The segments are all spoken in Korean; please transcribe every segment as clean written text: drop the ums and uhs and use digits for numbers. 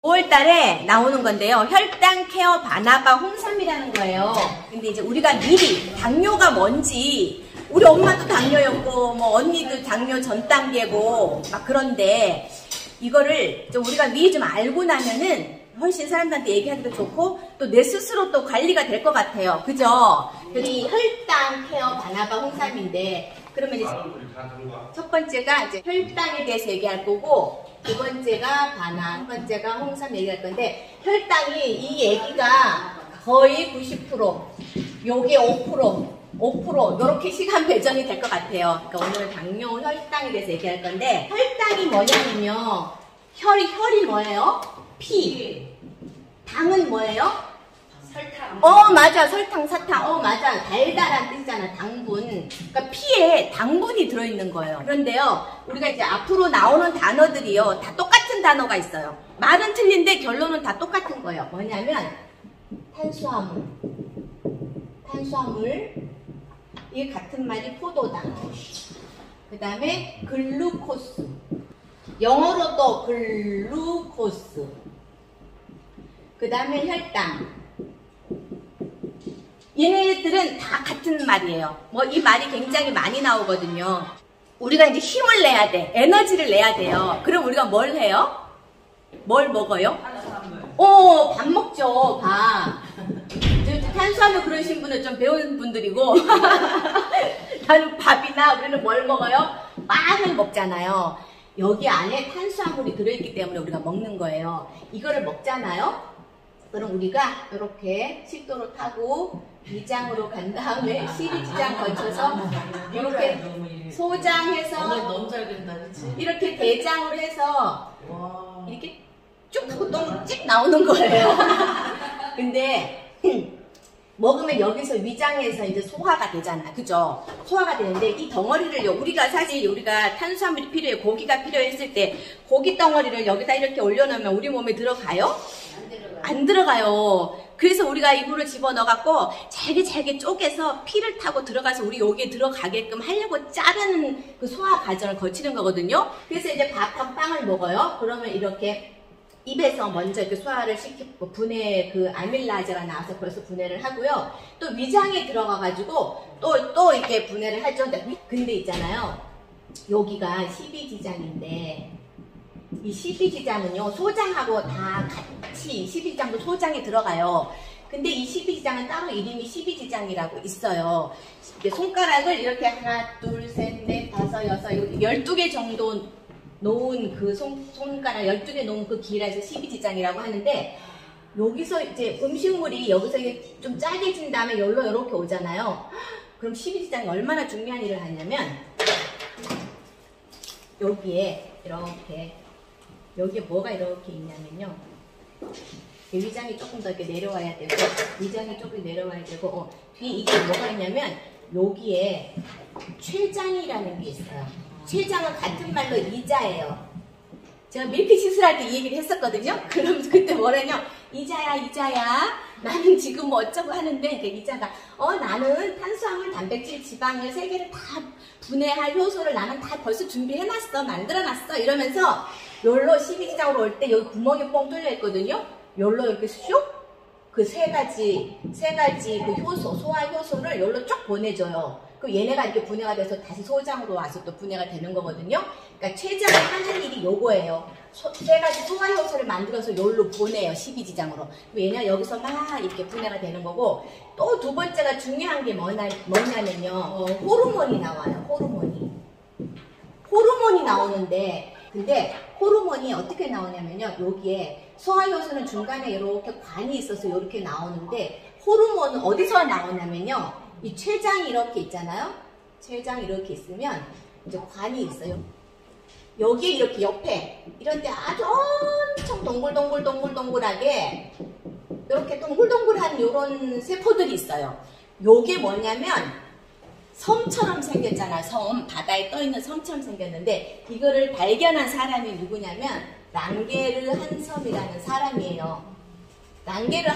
5월달에 나오는 건데요. 혈당 케어 바나바 홍삼이라는 거예요. 근데 이제 우리가 미리 당뇨가 뭔지, 우리 엄마도 당뇨였고 뭐 언니도 당뇨 전 단계고 막 그런데 이거를 좀 우리가 미리 좀 알고 나면은 훨씬 사람들한테 얘기하기도 좋고 또 내 스스로 또 관리가 될 것 같아요. 그죠? 이 혈당 케어 바나바 홍삼인데 그러면 이제 첫 번째가 이제 혈당에 대해서 얘기할 거고, 두 번째가 바나, 첫 번째가 홍삼 얘기할 건데, 혈당이 이 얘기가 거의 90%, 요게 5% 이렇게 시간 배정이 될 것 같아요. 그러니까 오늘은 당뇨 혈당에 대해서 얘기할 건데, 혈당이 뭐냐면요, 혈이 뭐예요? 피. 당은 뭐예요? 설탕. 맞아. 설탕, 사탕. 맞아. 달달한 뜻이잖아. 당분. 그러니까 피에 당분이 들어있는 거예요. 그런데요, 우리가 이제 앞으로 나오는 단어들이요, 다 똑같은 단어가 있어요. 말은 틀린데 결론은 다 똑같은 거예요. 뭐냐면, 탄수화물. 이게 같은 말이 포도당. 그 다음에 글루코스. 영어로도 글루코스. 그 다음에 혈당. 얘네들은 다 같은 말이에요. 뭐 이 말이 굉장히 많이 나오거든요. 우리가 이제 힘을 내야 돼. 에너지를 내야 돼요. 그럼 우리가 뭘 해요? 뭘 먹어요? 밥 먹죠. 밥. 탄수화물 그러신 분은 좀 배운 분들이고 나는 밥이나 우리는 뭘 먹어요? 빵을 먹잖아요. 여기 안에 탄수화물이 들어있기 때문에 우리가 먹는 거예요. 이거를 먹잖아요. 그럼 우리가 이렇게 식도로 타고 위장으로 간 다음에 십이지장 거쳐서 이렇게 소장해서 너무 잘 된다, 그치? 이렇게 대장으로 해서 이렇게 쭉 하고 똥 찍 나오는 거예요. 근데 먹으면 여기서 위장에서 이제 소화가 되잖아. 그죠? 소화가 되는데 이 덩어리를 우리가 탄수화물이 필요해, 고기가 필요했을 때 고기 덩어리를 여기다 이렇게 올려놓으면 우리 몸에 들어가요? 안 들어가요. 그래서 우리가 입으로 집어넣어갖고 잘게 쪼개서 피를 타고 들어가서 우리 여기에 들어가게끔 하려고 자르는 그 소화 과정을 거치는 거거든요. 그래서 이제 밥하고 빵을 먹어요. 그러면 이렇게 입에서 먼저 이렇게 소화를 시키고 분해, 그 아밀라제가 나와서 벌써 분해를 하고요. 또 위장에 들어가가지고 또 이렇게 분해를 하죠. 근데 있잖아요. 여기가 십이지장인데 이 십이지장은요, 소장하고 다 같이 십이지장도 소장에 들어가요. 근데 이 십이지장은 따로 이름이 십이지장이라고 있어요. 손가락을 이렇게 하나, 둘, 셋, 넷, 다섯, 여섯, 12개 정도 놓은 그 손가락 12개 놓은 그 길이라 해서 십이지장이라고 하는데, 여기서 이제 음식물이 여기서 좀 짜게진 다음에 여기로 이렇게 오잖아요. 그럼 십이지장이 얼마나 중요한 일을 하냐면, 여기에 이렇게 여기에 뭐가 이렇게 있냐면요, 위장이 조금 더 이렇게 내려와야 되고, 위장이 조금 내려와야 되고, 뒤에 이게 뭐가 있냐면 여기에 췌장이라는 게 있어요. 췌장은 같은 말로 이자예요. 제가 밀크시슬 할 때 이 얘기를 했었거든요. 그럼 그때 뭐라냐, 이자야 나는 지금 뭐 어쩌고 하는데, 그 이자가 나는 탄수화물, 단백질, 지방을 3개를 다 분해할 효소를 나는 다 벌써 준비해놨어, 만들어놨어 이러면서 요로 십이지장으로 올 때 여기 구멍이 뻥 뚫려 있거든요. 요로 이렇게 슉 그 세 가지 그 효소, 소화 효소를 요로 쭉 보내줘요. 그럼 얘네가 이렇게 분해가 돼서 다시 소장으로 와서 또 분해가 되는 거거든요. 그러니까 췌장이 하는 일이 요거예요. 세 가지 소화 효소를 만들어서 요로 보내요, 십이지장으로. 얘네가 여기서 막 이렇게 분해가 되는 거고, 또 두 번째가 중요한 게 뭐냐면요, 호르몬이 나와요. 호르몬이 나오는데, 근데 호르몬이 어떻게 나오냐면요, 여기에 소화효소는 중간에 이렇게 관이 있어서 이렇게 나오는데, 호르몬은 어디서 나오냐면요, 이 췌장이 이렇게 있잖아요. 췌장이 이렇게 있으면 이제 관이 있어요. 여기에 이렇게 옆에 이런데 아주 엄청 동글동글하게 이렇게 동글동글한 이런 세포들이 있어요. 요게 뭐냐면 섬처럼 생겼잖아요. 섬, 바다에 떠있는 섬처럼 생겼는데, 이거를 발견한 사람이 누구냐면 랑게르 한섬이라는 사람이에요. 랑게르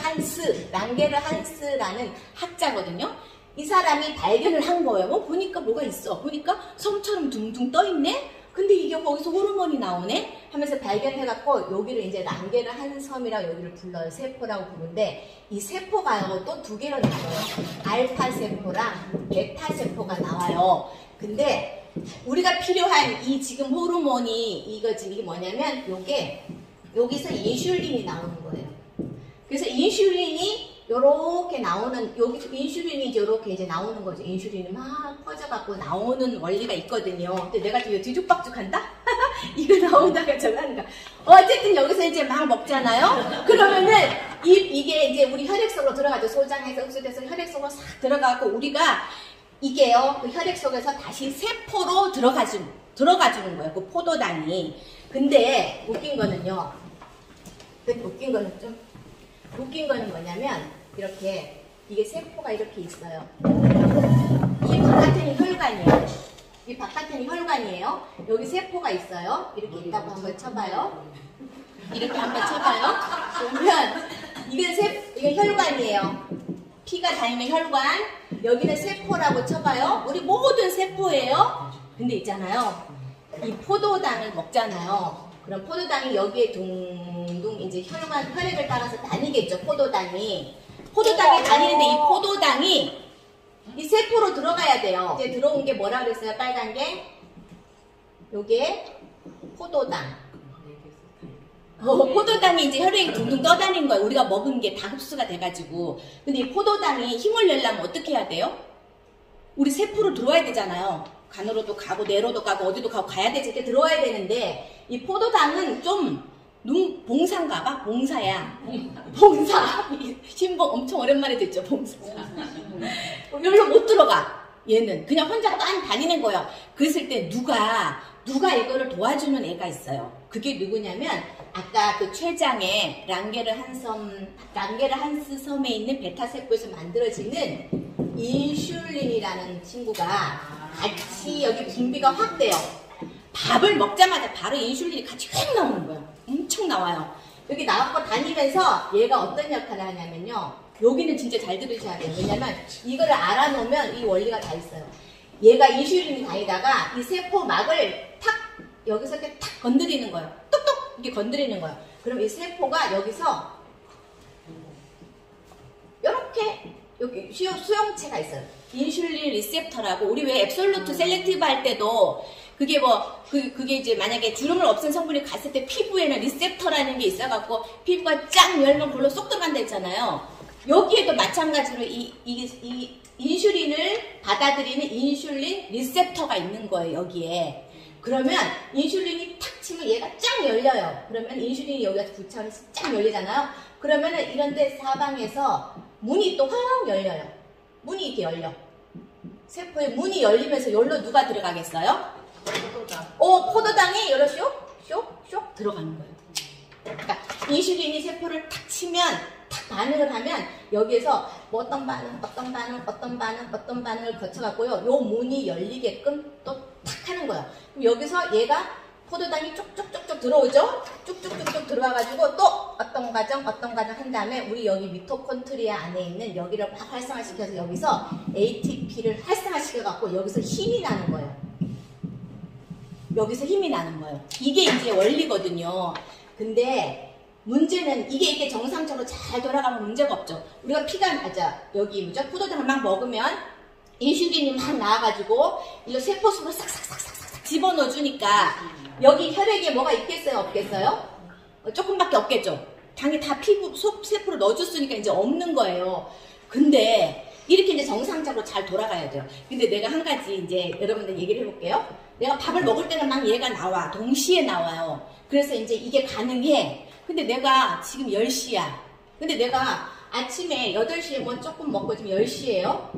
한스라는 학자거든요. 이 사람이 발견을 한 거예요. 보니까 뭐가 있어. 보니까 섬처럼 둥둥 떠있네? 근데 이게 거기서 호르몬이 나오네? 하면서 발견해갖고 여기를 이제 랑게르 한섬이라고 여기를 불러요. 세포라고 부르는데 이 세포가요 또 두 개로 나와요. 알파 세포랑 베타 세포가 나와요. 근데 우리가 필요한 이 지금 호르몬이 이거 지금 이게 뭐냐면 요게 여기서 인슐린이 나오는 거예요. 그래서 인슐린이 요렇게 나오는, 여기서 인슐린이 요렇게 이제 나오는 거죠. 인슐린이 막 퍼져갖고 나오는 원리가 있거든요. 근데 내가 지금 뒤죽박죽 한다? 이거 나오다가 저거 하는 거. 어쨌든 여기서 이제 막 먹잖아요? 그러면은, 이게 이제 우리 혈액 속으로 들어가죠. 소장에서 흡수돼서 혈액 속으로 싹 들어가고, 우리가 이게요, 그 혈액 속에서 다시 세포로 들어가주는 거예요. 그 포도당이. 근데, 웃긴 거는 뭐냐면 이렇게 이게 세포가 이렇게 있어요. 이 바깥에는 혈관이에요. 이 바깥에는 혈관이에요. 여기 세포가 있어요. 이렇게 있다고 한번 쳐봐요. 이렇게 한번 쳐봐요. 그러면 이게 혈관이에요. 피가 다니는 혈관. 여기는 세포라고 쳐봐요. 우리 모든 세포예요. 근데 있잖아요. 이 포도당을 먹잖아요. 그럼 포도당이 여기에 둥둥 이제 혈액을 따라서 다니겠죠. 포도당이 다니는데 이 포도당이 이 세포로 들어가야 돼요. 이제 들어온 게 뭐라 그랬어요? 빨간 게 요게 포도당. 포도당이 이제 혈액이 둥둥 떠다니는 거예요. 우리가 먹은 게 다 흡수가 돼가지고. 근데 이 포도당이 힘을 내려면 어떻게 해야 돼요? 우리 세포로 들어와야 되잖아요. 간으로도 가고 뇌로도 가고 어디도 가고 가야 되지. 이렇게 들어와야 되는데 이 포도당은 좀 봉사인가 봐? 봉사야. 봉사. 신봉 엄청 오랜만에 듣죠, 봉사. 별로 못 들어가. 얘는 그냥 혼자 다니는 거예요. 그랬을 때 누가 이거를 도와주는 애가 있어요. 그게 누구냐면 아까 그 췌장에 랑게르 한스 섬에 있는 베타 세포에서 만들어지는 인슐린이라는 친구가 같이 여기 분비가 확 돼요. 밥을 먹자마자 바로 인슐린이 같이 확 나오는 거예요. 엄청 나와요. 여기 나왔고 다니면서 얘가 어떤 역할을 하냐면요. 여기는 진짜 잘 들으셔야 돼요. 왜냐면 이거를 알아놓으면 이 원리가 다 있어요. 얘가 인슐린이 다니다가 이 세포막을 탁 여기서 이렇게 탁 건드리는 거예요. 뚝뚝 이렇게 건드리는 거예요. 그럼 이 세포가 여기서 이렇게 여기 수용체가 있어요. 인슐린 리셉터라고. 우리 왜 앱솔루트 셀렉티브 할 때도 그게 그게 이제 만약에 주름을 없앤 성분이 갔을 때 피부에는 리셉터라는 게 있어갖고 피부가 쫙 열면 골로 쏙 들어간다 했잖아요. 여기에도 마찬가지로 이 인슐린을 받아들이는 인슐린 리셉터가 있는 거예요, 여기에. 그러면 인슐린이 탁 치면 얘가 쫙 열려요. 그러면 인슐린이 여기가 부착해서 쫙 열리잖아요. 그러면은 이런데 사방에서 문이 또 확 열려요. 문이 이렇게 열려. 세포에 문이 열리면서 여기로 누가 들어가겠어요? 포도당이 여기로 쇽 들어가는 거예요. 그러니까 인슐린이 세포를 탁 치면 탁 반응을 하면 여기에서 뭐 어떤 반응을 거쳐갖고요. 요 문이 열리게끔 또 탁 하는 거예요. 그럼 여기서 얘가 포도당이 쭉쭉쭉쭉 들어오죠? 쭉쭉쭉쭉 들어와가지고 또 어떤 과정 한 다음에 우리 여기 미토콘트리아 안에 있는 여기를 막 활성화시켜서 여기서 ATP를 활성화시켜갖고 여기서 힘이 나는 거예요. 여기서 힘이 나는 거예요. 이게 이제 원리거든요. 근데 문제는 이게 정상적으로 잘 돌아가면 문제가 없죠. 우리가 여기 포도당을 막 먹으면 인슐린이 막 나와가지고 이거 세포 속으로 싹싹싹싹 집어넣어 주니까 여기 혈액에 뭐가 있겠어요? 없겠어요? 조금밖에 없겠죠. 당이 다 피부 속 세포로 넣어줬으니까 이제 없는 거예요. 근데 이렇게 이제 정상적으로 잘 돌아가야 돼요. 근데 내가 한 가지 이제 여러분들 얘기를 해볼게요. 내가 밥을 먹을 때는 막 얘가 나와. 동시에 나와요. 그래서 이제 이게 가능해. 근데 내가 지금 10시야. 근데 내가 아침에 8시에 뭐 조금 먹고 지금 10시예요.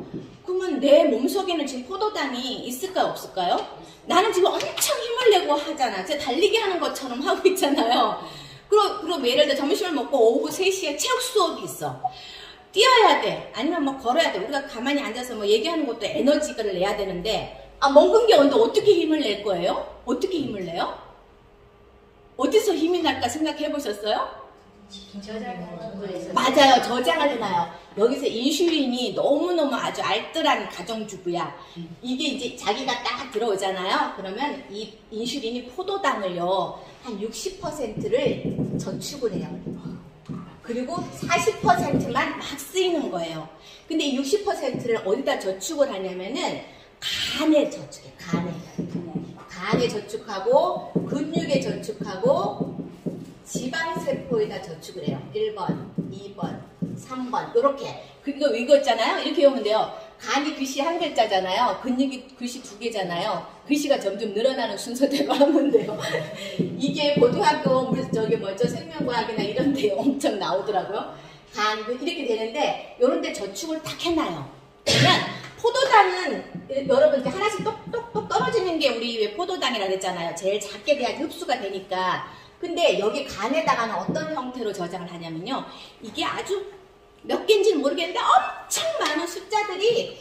그러면 내 몸속에는 지금 포도당이 있을까요? 없을까요? 나는 지금 엄청 힘을 내고 하잖아. 제가 달리기 하는 것처럼 하고 있잖아요. 그리고 예를 들어 점심을 먹고 오후 3시에 체육 수업이 있어. 뛰어야 돼. 아니면 뭐 걸어야 돼. 우리가 가만히 앉아서 뭐 얘기하는 것도 에너지를 내야 되는데 먹은 게 없는데 어떻게 힘을 낼 거예요? 어떻게 힘을 내요? 어디서 힘이 날까 생각해 보셨어요? 맞아요. 저장을 해놔요. 여기서 인슐린이 너무너무 아주 알뜰한 가정주부야. 이게 이제 자기가 딱 들어오잖아요. 그러면 이 인슐린이 포도당을요, 한 60%를 저축을 해요. 그리고 40%만 막 쓰이는 거예요. 근데 이 60%를 어디다 저축을 하냐면은 간에 저축해. 간에 저축하고 근육에 저축하고 지방세포에다 저축을 해요. 1번, 2번, 3번 이렇게. 그리고 이거 있잖아요. 이렇게 외우면 돼요. 간이 글씨 한 글자잖아요. 근육이 글씨 두 개잖아요. 글씨가 점점 늘어나는 순서대로 하면 돼요. 이게 고등학교 저기 뭐죠, 생명과학이나 이런 데 엄청 나오더라고요. 간 이렇게 되는데 이런 데 저축을 딱 해놔요. 그러면 포도당은 여러분 이렇게 하나씩 똑똑똑 떨어지는 게 우리 왜 포도당이라 그랬잖아요. 제일 작게 돼야지 흡수가 되니까. 근데 여기 간에다가는 어떤 형태로 저장을 하냐면요. 이게 아주 몇 개인지는 모르겠는데 엄청 많은 숫자들이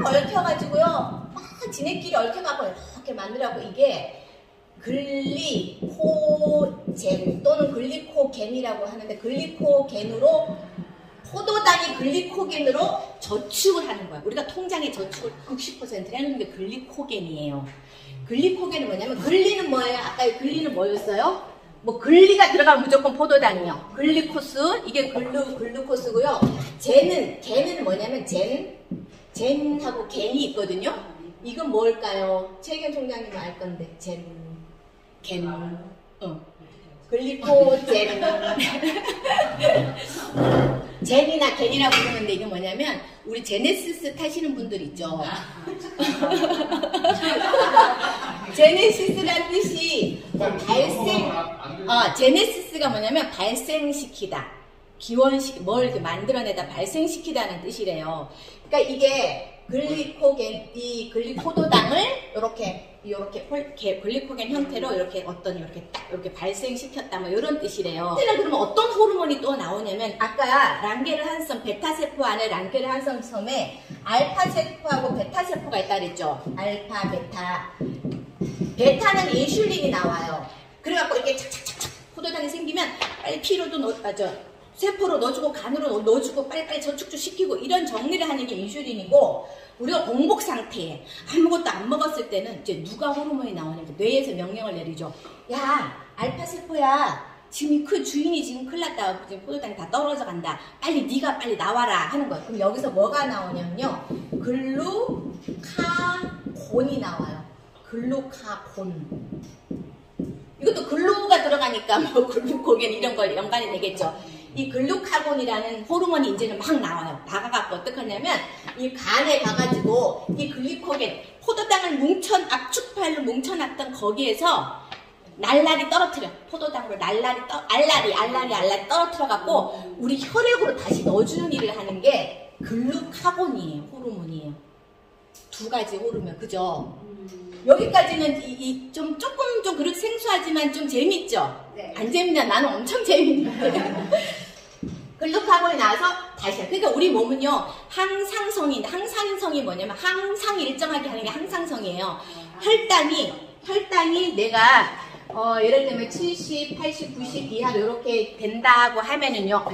막 얽혀가지고요. 막 지네끼리 얽혀가고 이렇게 만들라고 이게 글리코젠 또는 글리코겐이라고 하는데 글리코겐으로 포도당이 글리코겐으로 저축을 하는 거야. 우리가 통장에 저축을 60% 해놓는 게 글리코겐이에요. 글리코겐은 뭐냐면 글리는 뭐예요? 아까 글리는 뭐였어요? 뭐 글리가 들어가면 무조건 포도당이요. 글리코스 이게 글루코스고요. 젠은 뭐냐면 젠하고 겐이 있거든요. 이건 뭘까요? 최경 총장님 알 건데 글리코젠 젠이나 겐이라고 부르는데 이게 뭐냐면 우리 제네시스 타시는 분들 있죠. 제네시스란 뜻이 제네시스가 뭐냐면 발생시키다, 기원시키, 뭘 이렇게 만들어내다 발생시키다는 뜻이래요. 그러니까 이게 글리코겐, 이 글리포도당을 이렇게 글리코겐 형태로 이렇게 이렇게 발생시켰다 뭐 이런 뜻이래요. 그러면 어떤 호르몬이 또 나오냐면 아까 랑게르한섬 베타세포 안에 랑게르한섬에 알파세포하고 베타세포가 있다 그랬죠. 알파, 베타. 베타는 인슐린이 나와요. 그래갖고 이렇게 착착착착 포도당이 생기면 빨리 피로도 세포로 넣어주고 간으로 넣어주고 빨리빨리 저축도 시키고 이런 정리를 하는 게 인슐린이고, 우리가 공복 상태에 아무것도 안 먹었을 때는 이제 누가 호르몬이 나오냐면 뇌에서 명령을 내리죠. 야, 알파세포야, 지금 그 주인이 지금 큰일 났다. 지금 포도당이 다 떨어져 간다. 빨리 네가 빨리 나와라 하는 거예요. 그럼 여기서 뭐가 나오냐면요, 글루카곤이 나와요. 글루카곤. 이것도 글루가 들어가니까 뭐 글루코겐 이런 걸 연관이 되겠죠. 이 글루카곤이라는 호르몬이 이제는 막 나와요. 나가갖고 어떡하냐면 이 간에 가가지고 이 글리코겐, 포도당을 압축파일로 뭉쳐놨던 거기에서 날라리 떨어뜨려. 포도당으로 알라리 떨어뜨려갖고 우리 혈액으로 다시 넣어주는 일을 하는 게 글루카곤이에요. 호르몬이에요. 두 가지 호르몬, 그죠? 여기까지는 조금 그렇게 생소하지만 좀 재밌죠? 네. 안 재밌냐? 나는 엄청 재밌는데. 글루카곤이 나와서 다시. 그러니까 우리 몸은요, 항상성인데, 항상성이 뭐냐면 항상 일정하게 하는 게 항상성이에요. 혈당이 내가 예를 들면 70, 80, 90 이하 이렇게 된다고 하면은요,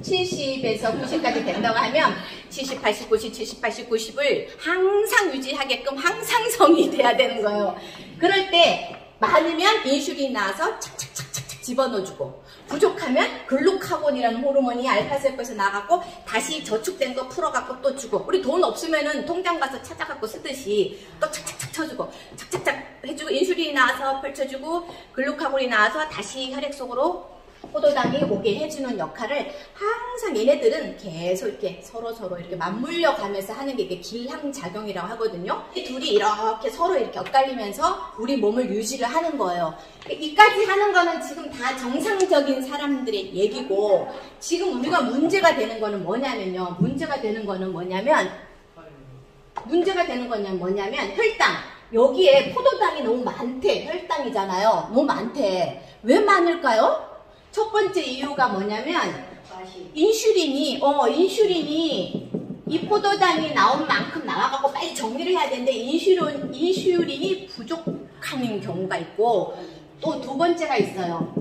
70에서 90까지 된다고 하면 70, 80, 90, 70, 80, 90을 항상 유지하게끔 항상성이 돼야 되는 거예요. 그럴 때 많으면 인슐린이 나와서 착착착착 집어넣어주고, 부족하면 글루카곤이라는 호르몬이 알파세포에서 나가고 다시 저축된 거 풀어갖고 또 주고, 우리 돈 없으면은 통장 가서 찾아갖고 쓰듯이 또 착착착 쳐주고 착착착 해주고, 인슐린이 나와서 펼쳐주고 글루카곤이 나와서 다시 혈액 속으로 포도당이 오게 해주는 역할을 항상 얘네들은 계속 이렇게 서로 이렇게 맞물려 가면서 하는 게 이게 길항작용이라고 하거든요. 이 둘이 이렇게 서로 이렇게 엇갈리면서 우리 몸을 유지를 하는 거예요. 이까지 하는 거는 지금 다 정상적인 사람들의 얘기고, 지금 우리가 문제가 되는 거는 뭐냐면 혈당. 여기에 포도당이 너무 많대. 혈당이잖아요. 너무 많대. 왜 많을까요? 첫 번째 이유가 뭐냐면 인슐린이 이 포도당이 나온 만큼 나와갖고 빨리 정리를 해야 되는데 인슐린이 부족한 경우가 있고, 또 두 번째가 있어요.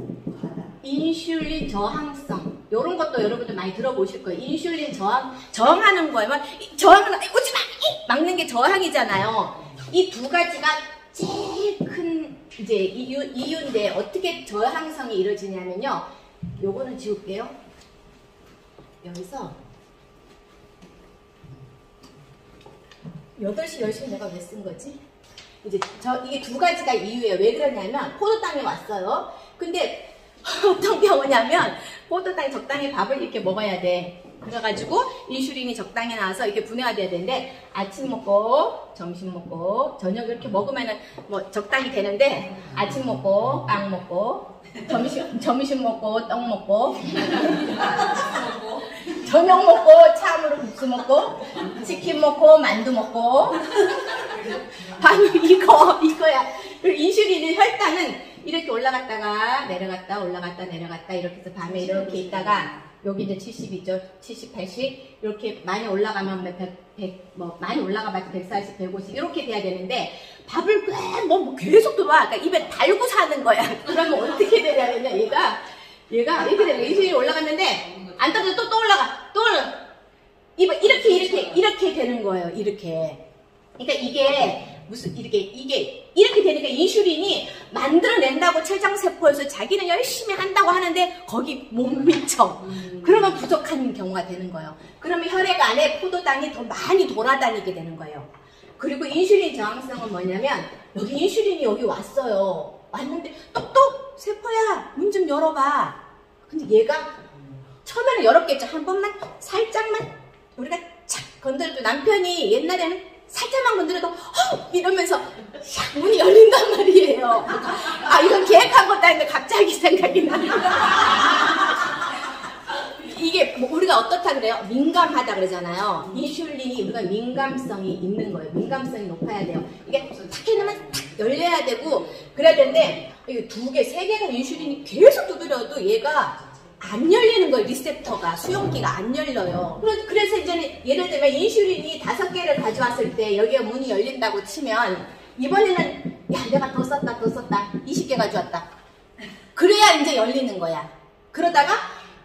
인슐린 저항성. 요런 것도 여러분들 많이 들어보실 거예요. 인슐린 저항하는 거예요. 저항은 오지 마! 막는 게 저항이잖아요. 이 두 가지가 제일 큰 이제 이유인데 어떻게 저항성이 이루어지냐면요. 요거는 지울게요. 여기서 8시, 10시 내가 왜 쓴 거지? 이제 이게 두 가지가 이유예요. 왜 그러냐면 포도당이 왔어요. 근데 어떤 경우냐면 포도당이 적당히 밥을 이렇게 먹어야 돼. 그래가지고 인슐린이 적당히 나와서 이렇게 분해가 돼야 되는데 아침 먹고 점심 먹고 저녁 이렇게 먹으면은 뭐 적당히 되는데 아침 먹고 빵 먹고 점심 먹고 떡 먹고 저녁 먹고 참으로 국수 먹고 치킨 먹고 만두 먹고 바로 이거야. 그리고 인슐린은 혈당은 이렇게 올라갔다가 내려갔다 올라갔다 내려갔다 이렇게 해서 밤에 이렇게 있다가 여기 이제 70이죠. 70, 80 이렇게 많이 올라가면 100 뭐 많이 올라가봤자 140, 150 이렇게 돼야 되는데 밥을 뭐 계속 들어와. 그러니까 입에 달고 사는 거야. 그러면 어떻게 되냐면요. 얘가 이렇게 되면 인슐린이 올라갔는데 안 떨어져 또 올라가. 또 올라가. 이렇게 되는 거예요. 이렇게. 그러니까 이게 무슨 이렇게 되니까 인슐린이 만들어낸다고 췌장세포에서 자기는 열심히 한다고 하는데 거기 못 미쳐. 그러면 부족한 경우가 되는 거예요. 그러면 혈액 안에 포도당이 더 많이 돌아다니게 되는 거예요. 그리고 인슐린 저항성은 뭐냐면 여기 인슐린이 여기 왔어요. 왔는데 똑똑 세포야 문 좀 열어봐. 근데 얘가 처음에는 열었겠죠. 한 번만 살짝만 우리가 착 건드려도 남편이 옛날에는 살짝만 건드려도 이러면서 샥 문이 열린단 말이에요. 아 이건 계획한 것도 아닌데 갑자기 생각이 나요. 이게 뭐 우리가 어떻다 그래요? 민감하다 그러잖아요. 인슐린이 우리가 민감성이 있는 거예요. 민감성이 높아야 돼요. 이게 탁 해놓으면 탁 열려야 되고 그래야 되는데 이게 2개, 3개가 인슐린이 계속 두드려도 얘가 안 열리는 거예요. 리셉터가 수용기가 안 열려요. 그래서 이제 예를 들면 인슐린이 5개를 가져왔을 때 여기가 문이 열린다고 치면 이번에는 야 내가 더 썼다 20개 가져왔다. 그래야 이제 열리는 거야. 그러다가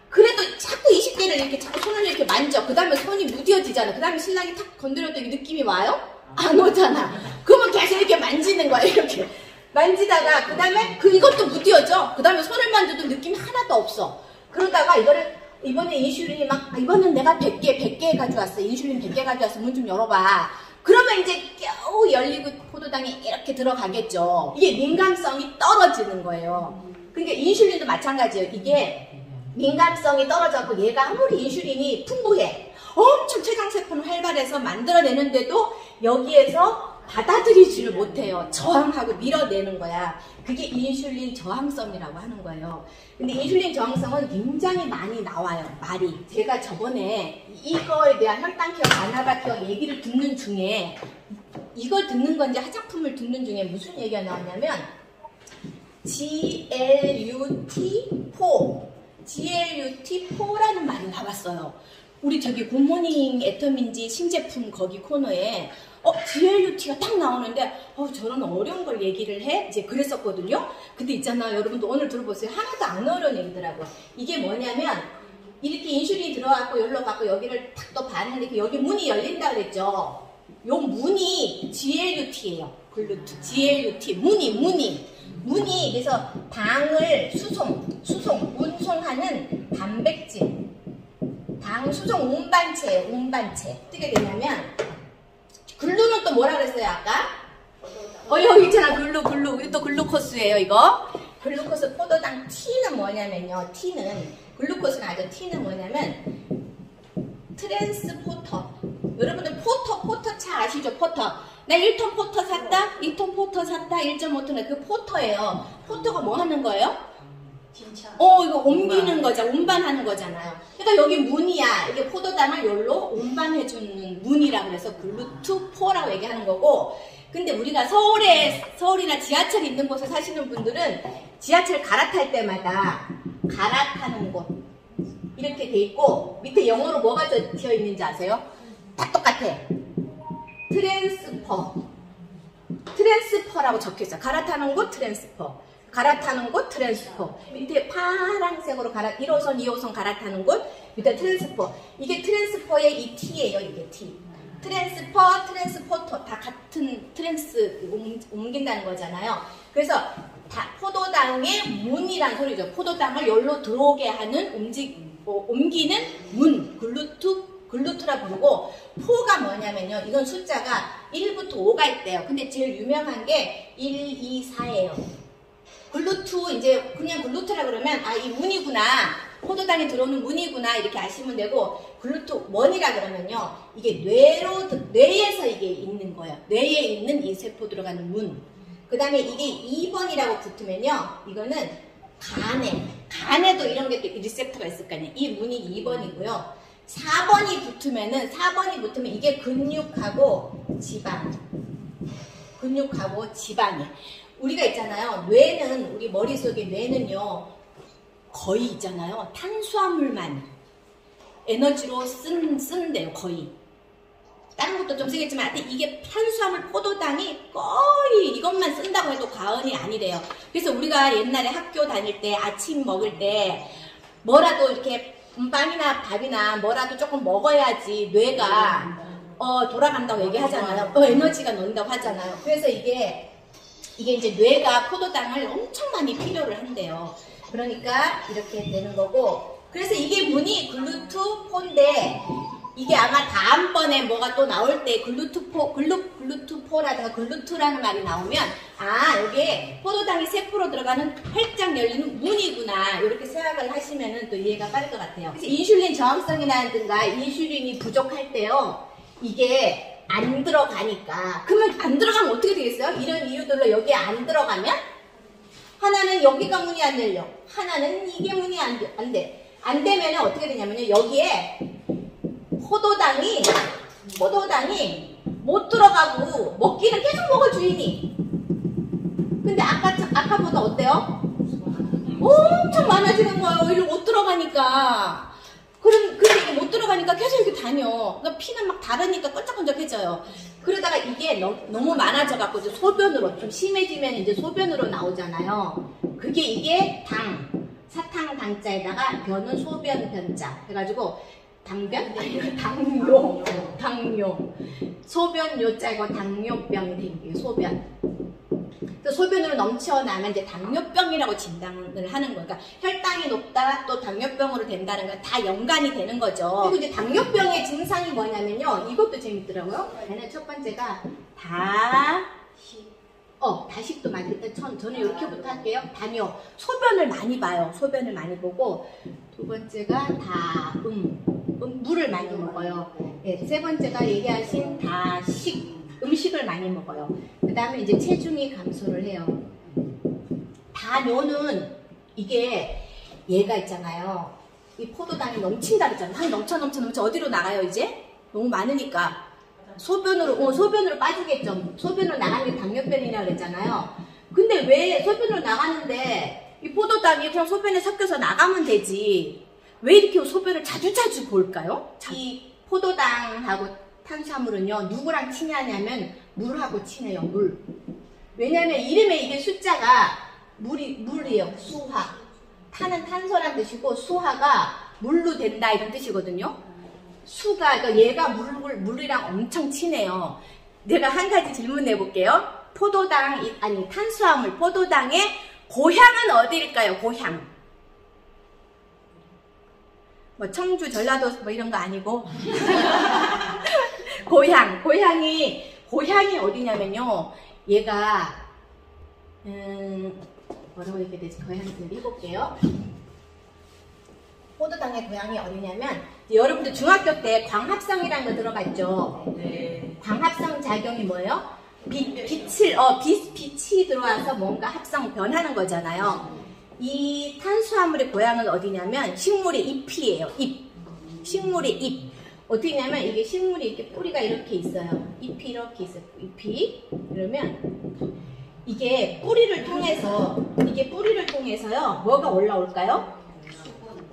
그래도 자꾸 20개를 이렇게 자꾸 손을 이렇게 만져. 그 다음에 손이 무뎌지잖아. 그 다음에 신랑이 탁 건드려도 이 느낌이 와요? 안 오잖아. 그러면 계속 이렇게 만지는 거야. 이렇게 만지다가 그 다음에 이것도 무뎌져. 그 다음에 손을 만져도 느낌이 하나도 없어. 그러다가 이번에 인슐린이 이번엔 내가 100개 가져왔어. 인슐린 100개 가져왔어. 문 좀 열어봐. 그러면 이제 겨우 열리고 포도당이 이렇게 들어가겠죠. 이게 민감성이 떨어지는 거예요. 그러니까 인슐린도 마찬가지예요. 이게 민감성이 떨어져서 얘가 아무리 인슐린이 풍부해. 엄청 췌장세포는 활발해서 만들어내는데도 여기에서 받아들이지를 못해요. 저항하고 밀어내는 거야. 그게 인슐린 저항성이라고 하는 거예요. 근데 인슐린 저항성은 굉장히 많이 나와요. 말이. 제가 저번에 이거에 대한 혈당케어, 가나바케어 얘기를 듣는 중에 이걸 듣는 건지 화장품을 듣는 중에 무슨 얘기가 나왔냐면 GLUT4라는 말이 나왔어요. 우리 저기 굿모닝 애터민지 신제품 거기 코너에 GLUT가 딱 나오는데 저런 어려운 걸 얘기를 해? 이제 그랬었거든요. 근데 있잖아 여러분도 오늘 들어보세요. 하나도 안 어려운 얘기더라고. 이게 뭐냐면 이렇게 인슐린이 들어가고 여기로 가고 여기를 탁 또 반을 이렇게 여기 문이 열린다 그랬죠. 요 문이 GLUT예요. GLUT 문이 그래서 당을 운송하는 단백질 당 수송 운반체예요. 운반체. 어떻게 되냐면 글루는 또 뭐라 그랬어요 아까? 여기 있잖아. 글루 또 글루코스예요. 이거 글루코스 포도당 T는 뭐냐면요. 글루코스가 아니죠. T는 뭐냐면 트랜스포터. 여러분들 포터 차 아시죠? 포터. 나 1톤 포터 샀다 2톤 포터 샀다 1.5톤 그 포터예요. 포터가 뭐 하는 거예요? 이거 옮기는 거잖아. 운반하는 거잖아요. 그러니까 여기 문이야. 이게 포도당을 여기로 운반해주는 문이라고 해서 글루트4라고 얘기하는 거고. 근데 우리가 서울이나 지하철 있는 곳에 사시는 분들은 지하철 갈아탈 때마다 갈아타는 곳 이렇게 돼 있고 밑에 영어로 뭐가 되어 있는지 아세요? 다 똑같아. 트랜스퍼라고 적혀있어. 갈아타는 곳 트랜스퍼. 갈아타는 곳 트랜스포. 밑에 파란색으로 1호선, 2호선 갈아타는 곳 밑에 트랜스포. 이게 트랜스포의 이 T예요. 이게 T. 트랜스포, 트랜스포터 다 같은 옮긴다는 거잖아요. 그래서 포도당의 문이란 소리죠. 포도당을 여기로 들어오게 하는 옮기는 문, 글루트라 부르고, 포가 뭐냐면요. 이건 숫자가 1부터 5가 있대요. 근데 제일 유명한 게 1, 2, 4예요. 글루트, 이제 그냥 글루트라 그러면 아, 이 문이구나. 포도당에 들어오는 문이구나. 이렇게 아시면 되고, 글루트 1이라 그러면요. 이게 뇌에서 이게 있는 거예요. 뇌에 있는 이 세포 들어가는 문. 그 다음에 이게 2번이라고 붙으면요. 이거는 간에도 이런 게 또 리셉터가 있을 거 아니에요. 이 문이 2번이고요. 4번이 붙으면 이게 근육하고 지방이. 우리가 있잖아요. 뇌는, 우리 머릿속에 뇌는요. 거의 있잖아요. 탄수화물만 에너지로 쓴대요. 거의. 다른 것도 좀 쓰겠지만 하여튼 이게 탄수화물 포도당이 거의 이것만 쓴다고 해도 과언이 아니래요. 그래서 우리가 옛날에 학교 다닐 때 아침 먹을 때 뭐라도 이렇게 빵이나 밥이나 뭐라도 조금 먹어야지 뇌가 돌아간다고 얘기하잖아요. 에너지가 넣는다고 하잖아요. 그래서 이게 이제 뇌가 포도당을 엄청 많이 필요를 한대요. 그러니까 이렇게 되는 거고, 그래서 이게 문이 글루트포인데 이게 아마 다음번에 뭐가 또 나올 때 글루트포라든가 글루트라는 말이 나오면 아, 여기에 포도당이 세포로 들어가는 활짝 열리는 문이구나, 이렇게 생각을 하시면 또 이해가 빠를 것 같아요. 그래서 인슐린 저항성이라든가 인슐린이 부족할 때요, 이게 안 들어가니까, 그러면 안 들어가면 어떻게 되겠어요? 이런 이유들로 여기에 안 들어가면 하나는 여기가 문이 안 열려, 하나는 이게 문이 안 돼. 안 되면 어떻게 되냐면요, 여기에 포도당이 못 들어가고 먹기는 계속 먹어, 주인이. 근데 아까보다 어때요? 엄청 많아지는 거예요. 이리로 못 들어가니까. 근데 이게 못 들어가니까 계속 이렇게 다녀. 그러니까 피는 막 다르니까 끈적끈적해져요. 그러다가 이게 너무 많아져갖고 이제 소변으로, 좀 심해지면 이제 소변으로 나오잖아요. 이게 사탕 당자에다가 변은 소변 변자 해가지고 당뇨. 소변 요자고 당뇨병이 생겨요. 소변으로 넘쳐나면 이제 당뇨병이라고 진단을 하는 거예요. 그러니까 혈당이 높다, 또 당뇨병으로 된다는 건 다 연관이 되는 거죠. 그리고 이제 당뇨병의 증상이 뭐냐면요. 이것도 재밌더라고요. 첫 번째가 다식도 많이, 일단 저는 이렇게부터 할게요. 다뇨. 소변을 많이 봐요. 소변을 많이 보고, 두 번째가 물을 많이 먹어요. 네, 세 번째가 얘기하신 음식을 많이 먹어요. 그 다음에 이제 체중이 감소를 해요. 다뇨는 이게 얘가 있잖아요. 이 포도당이 넘친다 그랬잖아요. 당이 넘쳐 어디로 나가요 이제? 너무 많으니까. 소변으로 빠지겠죠. 소변으로 나가는 게 당뇨병이라고 그랬잖아요. 근데 왜 소변으로 나가는데 이 포도당이 그냥 소변에 섞여서 나가면 되지. 왜 이렇게 소변을 자주 볼까요? 이 포도당하고 탄수화물은요, 누구랑 친하냐면 물하고 친해요. 물. 왜냐면 이름에 이게 숫자가 물이에요. 수화. 타는 탄소란 뜻이고 수화가 물로 된다 이런 뜻이거든요. 그러니까 얘가 물이랑 엄청 친해요. 내가 한 가지 질문 내볼게요. 탄수화물, 포도당의 고향은 어디일까요? 고향. 뭐 청주, 전라도 뭐 이런 거 아니고. 고향이 어디냐면요. 얘가 뭐라고 얘기해야 되지? 고향을 해볼게요. 포도당의 고향이 어디냐면, 여러분들 중학교 때 광합성이라는 거 들어봤죠? 네. 광합성 작용이 뭐예요? 빛이 들어와서 뭔가 합성 변하는 거잖아요. 이 탄수화물의 고향은 어디냐면 식물의 잎이에요. 식물의 잎. 어떻게 하냐면 이게 식물이 이렇게 뿌리가 이렇게 있어요. 잎이 이렇게 있어요. 그러면 이게 뿌리를 통해서요. 뭐가 올라올까요?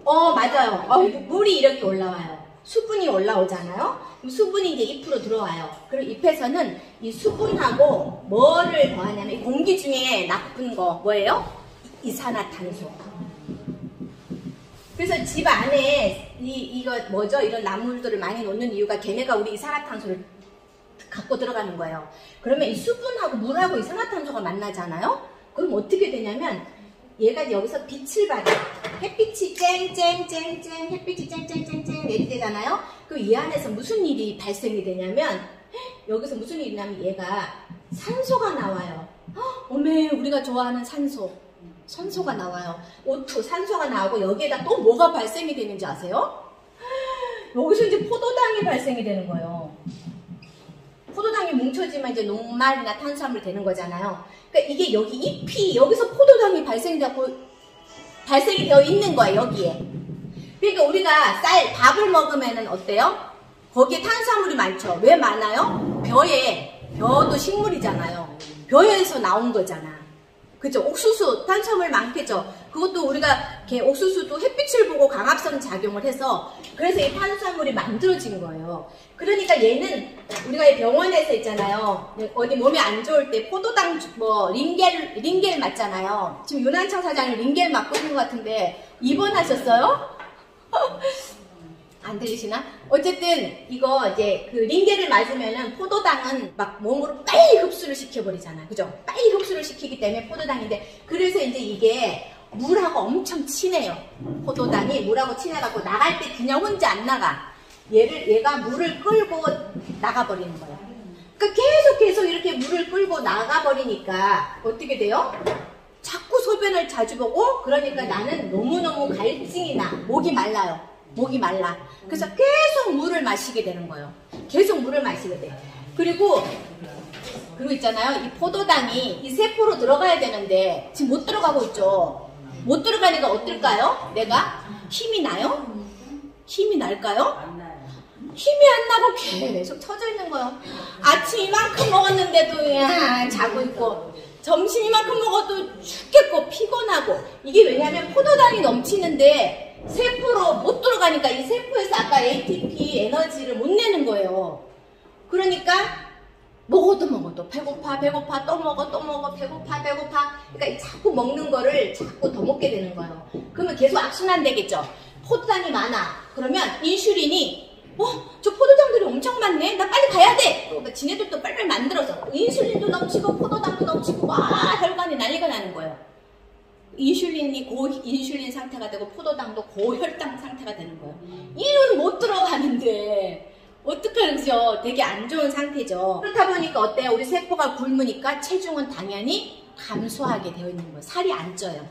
맞아요. 물이 이렇게 올라와요. 수분이 올라오잖아요. 그럼 수분이 이제 잎으로 들어와요. 그리고 잎에서는 이 수분하고 뭐를 더하냐면 공기 중에 나쁜 거 뭐예요? 이산화탄소. 그래서 집 안에 이거 뭐죠? 이런 나물들을 많이 놓는 이유가 걔네가 우리 이산화탄소를 갖고 들어가는 거예요. 그러면 이 수분하고 물하고 이산화탄소가 만나잖아요? 그럼 어떻게 되냐면 얘가 여기서 빛을 받아. 햇빛이 쨍쨍쨍쨍 햇빛이 쨍쨍쨍쨍 내리대잖아요? 그럼 이 안에서 무슨 일이 발생이 되냐면 여기서 무슨 일이 나면 얘가 산소가 나와요. 어메 우리가 좋아하는 산소가 나와요. O2 산소가 나오고 여기에다 또 뭐가 발생이 되는지 아세요? 여기서 이제 포도당이 발생이 되는 거예요. 포도당이 뭉쳐지면 이제 녹말이나 탄수화물이 되는 거잖아요. 그러니까 이게 여기 잎이 여기서 포도당이 발생이 되어 있는 거예요. 여기에. 그러니까 우리가 밥을 먹으면은 어때요? 거기에 탄수화물이 많죠. 왜 많아요? 벼도 식물이잖아요. 벼에서 나온 거잖아. 그죠? 옥수수 탄수화물 많겠죠. 그것도 우리가 옥수수도 햇빛을 보고 광합성 작용을 해서 그래서 이 탄수화물이 만들어진 거예요. 그러니까 얘는 우리가 병원에서 있잖아요. 어디 몸이 안 좋을 때 포도당 링겔 맞잖아요. 지금 윤한창 사장님 링겔 맞고 있는 것 같은데 입원하셨어요? 안 들리시나? 어쨌든 이거 이제 그 링겔을 맞으면은 포도당은 막 몸으로 빨리 흡수를 시켜버리잖아. 그죠? 빨리 흡수를 시키기 때문에 포도당인데 그래서 이제 이게 물하고 엄청 친해요. 포도당이 물하고 친해갖고 나갈 때 그냥 혼자 안 나가. 얘가 물을 끌고 나가버리는 거야. 그러니까 계속 이렇게 물을 끌고 나가버리니까 어떻게 돼요? 자꾸 소변을 자주 보고 그러니까 나는 너무너무 갈증이 나. 목이 말라요. 목이 말라. 그래서 계속 물을 마시게 되는 거예요. 계속 물을 마시게 돼. 그리고 있잖아요. 이 포도당이 이 세포로 들어가야 되는데 지금 못 들어가고 있죠. 못 들어가니까 어떨까요? 내가 힘이 나요? 힘이 날까요? 힘이 안 나고 계속 처져 있는 거예요. 아침 이만큼 먹었는데도 그냥 자고 있고 점심 이만큼 먹어도 죽겠고 피곤하고 이게 왜냐면 포도당이 넘치는데 세포로 못 들어가니까 이 세포에서 아까 ATP 에너지를 못 내는 거예요. 그러니까 먹어도 배고파 또 먹어 배고파 그러니까 자꾸 먹는 거를 자꾸 더 먹게 되는 거예요. 그러면 계속 악순환 되겠죠. 포도당이 많아. 그러면 인슐린이 저 포도당들이 엄청 많네. 나 빨리 가야 돼. 그러니까 지네들도 빨리 만들어서 인슐린도 넘치고 포도당도 넘치고 와 혈관이 난리가 나는 거예요. 인슐린이 고인슐린 상태가 되고 포도당도 고혈당 상태가 되는 거예요. 이는 못 들어가는데 어떡하죠? 되게 안 좋은 상태죠. 그렇다 보니까 어때요? 우리 세포가 굶으니까 체중은 당연히 감소하게 되어 있는 거예요. 살이 안 쪄요.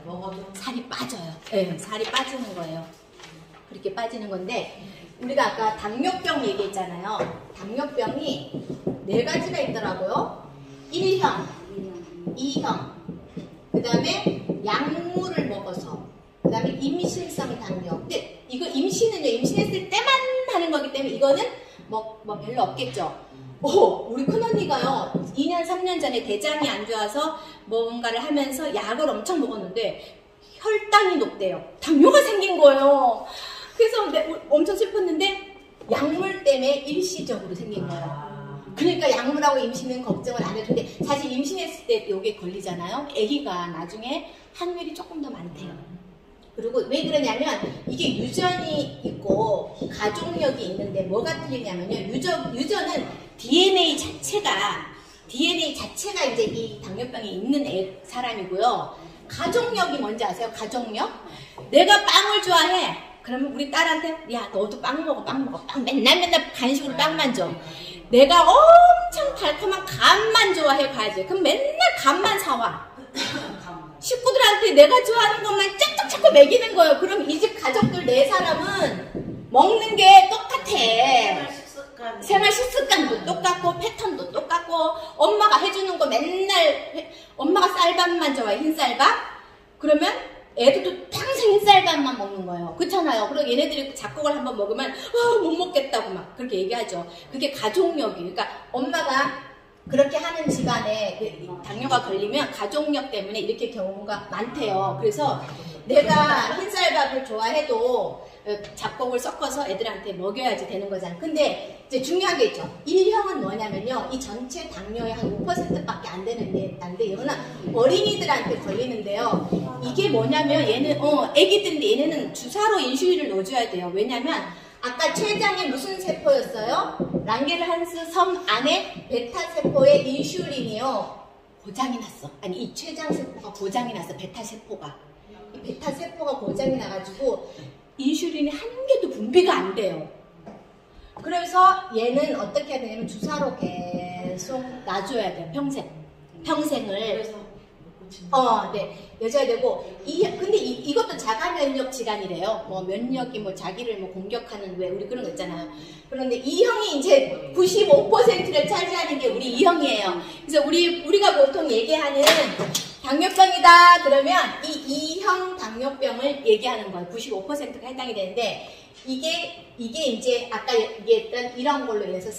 살이 빠져요. 네, 살이 빠지는 거예요. 그렇게 빠지는 건데 우리가 아까 당뇨병 얘기했잖아요. 당뇨병이 4가지가 있더라고요. 1형, 2형, 그 다음에 약물을 먹어서, 그 다음에 임신성 당뇨. 근데 이거 임신은요, 임신했을 때만 하는 거기 때문에 이거는 뭐 별로 없겠죠. 우리 큰언니가요, 2년, 3년 전에 대장이 안 좋아서 뭔가를 하면서 약을 엄청 먹었는데 혈당이 높대요. 당뇨가 생긴 거예요. 그래서 엄청 슬펐는데 약물 때문에 일시적으로 생긴 거예요. 그러니까 약물하고 임신은 걱정을 안 해도 근데 사실 임신했을 때 이게 걸리잖아요. 아기가 나중에 확률이 조금 더 많대요. 그리고 왜 그러냐면 이게 유전이 있고 가족력이 있는데 뭐가 틀리냐면요. 유전은 DNA 자체가 이제 이 당뇨병이 있는 사람이고요. 가족력이 뭔지 아세요? 가족력? 내가 빵을 좋아해. 그러면 우리 딸한테 야 너도 빵 먹어 빵 맨날 간식으로 빵만 줘. 내가 엄청 달콤한 감만 좋아해 가야지. 그럼 맨날 감만 사와. 식구들한테 내가 좋아하는 것만 쫙쫙 먹이는 거예요. 그럼 이 집 가족들 4사람은 먹는 게 똑같아. 생활 식습관도 똑같고 패턴도 똑같고 엄마가 해주는 거 맨날 엄마가 쌀밥만 좋아해. 흰쌀밥. 그러면 애들도 평생 흰쌀밥만 먹는 거예요. 그렇잖아요. 그리고 얘네들이 잡곡을 한번 먹으면 못 먹겠다고 막 그렇게 얘기하죠. 그게 가족력이. 그러니까 엄마가 그렇게 하는 집안에 당뇨가 걸리면 가족력 때문에 이렇게 경우가 많대요. 그래서 내가 흰쌀밥을 좋아해도 잡곡을 섞어서 애들한테 먹여야지 되는 거잖아. 근데 이제 중요한 게 있죠. 1형은 뭐냐면요. 이 전체 당뇨의 한 5%밖에 안 되는데, 이거는 어린이들한테 걸리는데요. 이게 뭐냐면 얘는, 애기들인데 얘네는 주사로 인슐린을 넣어줘야 돼요. 왜냐면 아까 췌장에 무슨 세포였어요? 랑게르한스 섬 안에 베타 세포의 인슐린이요. 고장이 났어. 아니, 이 췌장 세포가 고장이 났어. 베타 세포가. 이 베타 세포가 고장이 나가지고 인슐린이 한 개도 분비가 안 돼요. 그래서 얘는 어떻게 해야 되냐면 주사로 계속 놔줘야 돼요. 평생을. 네, 여줘야 되고, 근데 이것도 자가 면역 질환이래요. 뭐 면역이 뭐 자기를 뭐 공격하는 왜 우리 그런 거 있잖아요. 그런데 이 형이 이제 95%를 차지하는 게 우리 이 형이에요. 그래서 우리가 보통 얘기하는 당뇨병이다 그러면 이 형 당뇨병을 얘기하는 거예요. 95%가 해당이 되는데 이게 이제 아까 얘기했던 이런 걸로 인해서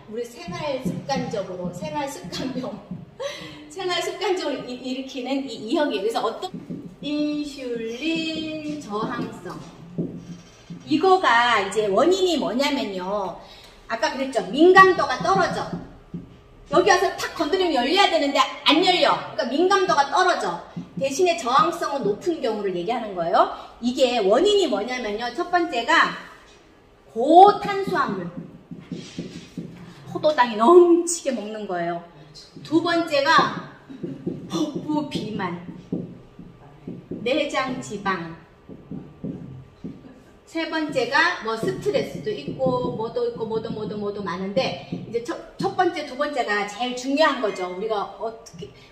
우리 생활 습관적으로 일으키는 이 형이에요. 그래서 어떤 인슐린 저항성 이거가 이제 원인이 뭐냐면요. 아까 그랬죠. 민감도가 떨어져. 여기 와서 탁 건드리면 열려야 되는데 안 열려. 그러니까 민감도가 떨어져. 대신에 저항성은 높은 경우를 얘기하는 거예요. 이게 원인이 뭐냐면요. 첫 번째가 고탄수화물. 포도당이 넘치게 먹는 거예요. 두 번째가 복부 비만. 내장 지방. 세 번째가 뭐 스트레스도 있고 뭐도 있고 뭐도 많은데 이제 첫 번째, 두 번째가 제일 중요한 거죠.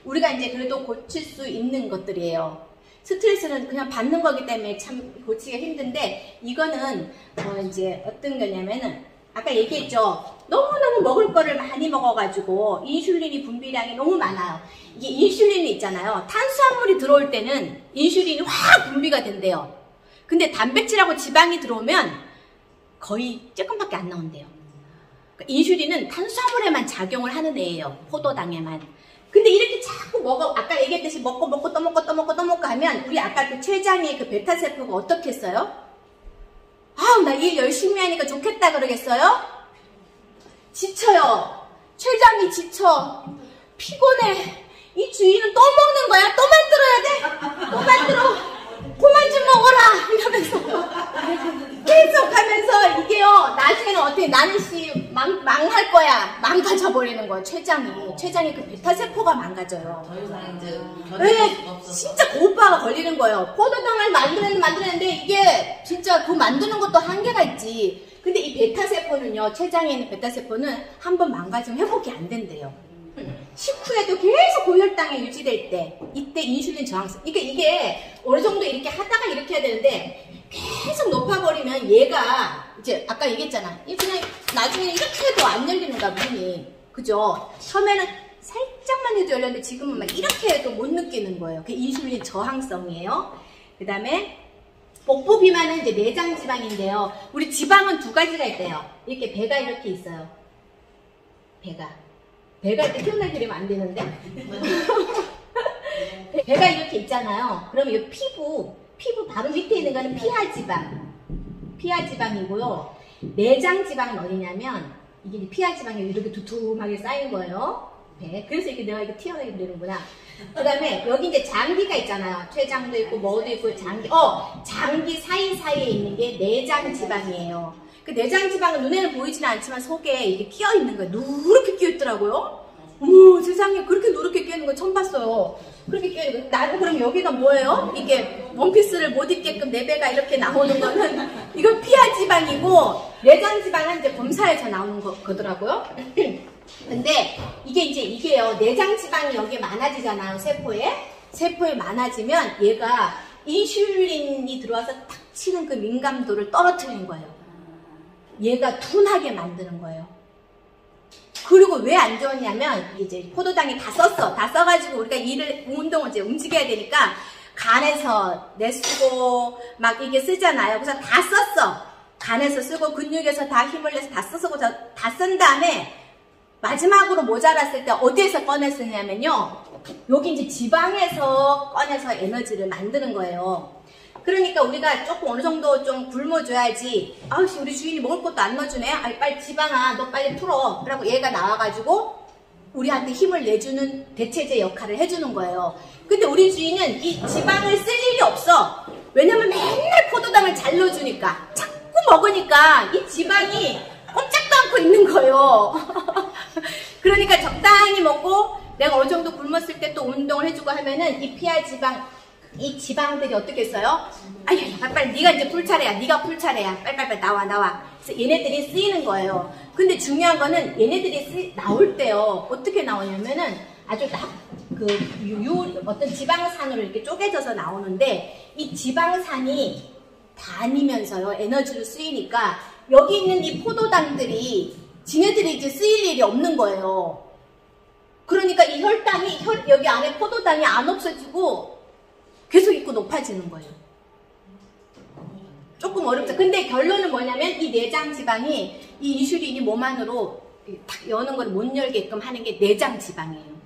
우리가 이제 그래도 고칠 수 있는 것들이에요. 스트레스는 그냥 받는 거기 때문에 참 고치기가 힘든데 이거는 이제 어떤 거냐면은 아까 얘기했죠. 너무너무 먹을 거를 많이 먹어가지고 인슐린이 분비량이 너무 많아요. 이게 인슐린이 있잖아요. 탄수화물이 들어올 때는 인슐린이 확 분비가 된대요. 근데 단백질하고 지방이 들어오면 거의 조금밖에 안 나온대요. 그러니까 인슐린은 탄수화물에만 작용을 하는 애예요. 포도당에만. 근데 이렇게 자꾸 아까 얘기했듯이 먹고 또 먹고 하면 우리 아까 그 췌장의 그 베타세포가 어떻게 했어요? 아우, 나 일 열심히 하니까 좋겠다 그러겠어요? 지쳐요. 췌장이 지쳐. 피곤해. 이 주인은 또 먹는 거야? 또 만들어야 돼? 또 만들어. 그만 좀 먹어라 이러면서 계속 하면서 이게요 나중에는 어떻게 나는 망할 거야. 망가져 버리는 거야. 췌장이 그 베타세포가 망가져요. 더 이상 이제 진짜 고부하가 걸리는 거예요. 포도당을 만드는데 이게 진짜 그 만드는 것도 한계가 있지. 근데 이 베타세포는요, 췌장에 있는 베타세포는 한번 망가지면 회복이 안 된대요. 식후에도 계속 고혈당이 유지될 때 이때 인슐린 저항성. 이게 어느 정도 이렇게 하다가 이렇게 해야 되는데 계속 높아버리면 얘가 이제 아까 얘기했잖아. 그냥 나중에 이렇게 해도 안 열리는 거야 문이. 그죠? 처음에는 살짝만 해도 열렸는데 지금은 막 이렇게 해도 못 느끼는 거예요. 그게 인슐린 저항성이에요. 그 다음에 복부 비만은 이제 내장 지방인데요. 우리 지방은 두 가지가 있대요. 이렇게 배가 이렇게 있어요. 배가 이렇게 표현을 드리면 안 되는데 배가 이렇게 있잖아요. 그러면 이 피부 바로 밑에 있는 거는 피하지방이고요. 내장지방은 어디냐면 이게 피하지방이 이렇게 두툼하게 쌓인 거예요. 그래서 이렇게 내가 이렇게 튀어나오게 되는구나. 그 다음에 여기 이제 장기가 있잖아요. 췌장도 있고 뭐도 있고 장기 사이사이에 있는 게 내장지방이에요. 그 내장지방은 눈에는 보이지는 않지만 속에 이게 끼어있는 거예요. 누렇게 끼어있더라고요. 어머 세상에 그렇게 누렇게 끼어있는 거 처음 봤어요. 그렇게 끼어있는 거. 나는 그럼 여기가 뭐예요? 이게 원피스를 못 입게끔 내 배가 이렇게 나오는 거는 이건 피하지방이고 내장지방은 이제 검사에서 나오는 거더라고요. 근데 이게요. 내장지방이 여기에 많아지잖아요. 세포에 많아지면 얘가 인슐린이 들어와서 탁 치는 그 민감도를 떨어뜨리는 거예요. 얘가 둔하게 만드는 거예요. 그리고 왜 안 좋았냐면 이제 포도당이 다 써가지고 우리가 운동을 이제 움직여야 되니까 간에서 내쓰고 막 이게 쓰잖아요. 그래서 다 썼어. 간에서 쓰고 근육에서 다 힘을 내서 다 써서 다 쓴 다음에 마지막으로 모자랐을 때 어디에서 꺼내 쓰냐면요. 여기 이제 지방에서 꺼내서 에너지를 만드는 거예요. 그러니까 우리가 조금 어느 정도 좀 굶어줘야지. 아우씨, 우리 주인이 먹을 것도 안 넣어주네. 아이, 빨리 지방아, 너 빨리 풀어. 그러고 얘가 나와가지고 우리한테 힘을 내주는 대체제 역할을 해주는 거예요. 근데 우리 주인은 이 지방을 쓸 일이 없어. 왜냐면 맨날 포도당을 잘 넣어주니까. 자꾸 먹으니까 이 지방이 꼼짝도 않고 있는 거예요. 그러니까 적당히 먹고 내가 어느 정도 굶었을 때 또 운동을 해주고 하면은 이 피하 지방, 이 지방들이 어떻게 써요? 아유, 빨리 네가 이제 풀 차례야. 네가 풀 차례야. 빨리 나와. 그래서 얘네들이 쓰이는 거예요. 근데 중요한 거는 얘네들이 나올 때요. 어떻게 나오냐면은 아주 어떤 지방산으로 이렇게 쪼개져서 나오는데 이 지방산이 다니면서요. 에너지로 쓰이니까 여기 있는 이 포도당들이 지네들이 이제 쓰일 일이 없는 거예요. 그러니까 이 혈당이 여기 안에 포도당이 안 없어지고 계속 있고 높아지는 거예요. 조금 어렵죠. 근데 결론은 뭐냐면 이 내장 지방이 이 인슐린이 몸 안으로 탁 여는 걸 못 열게끔 하는 게 내장 지방이에요.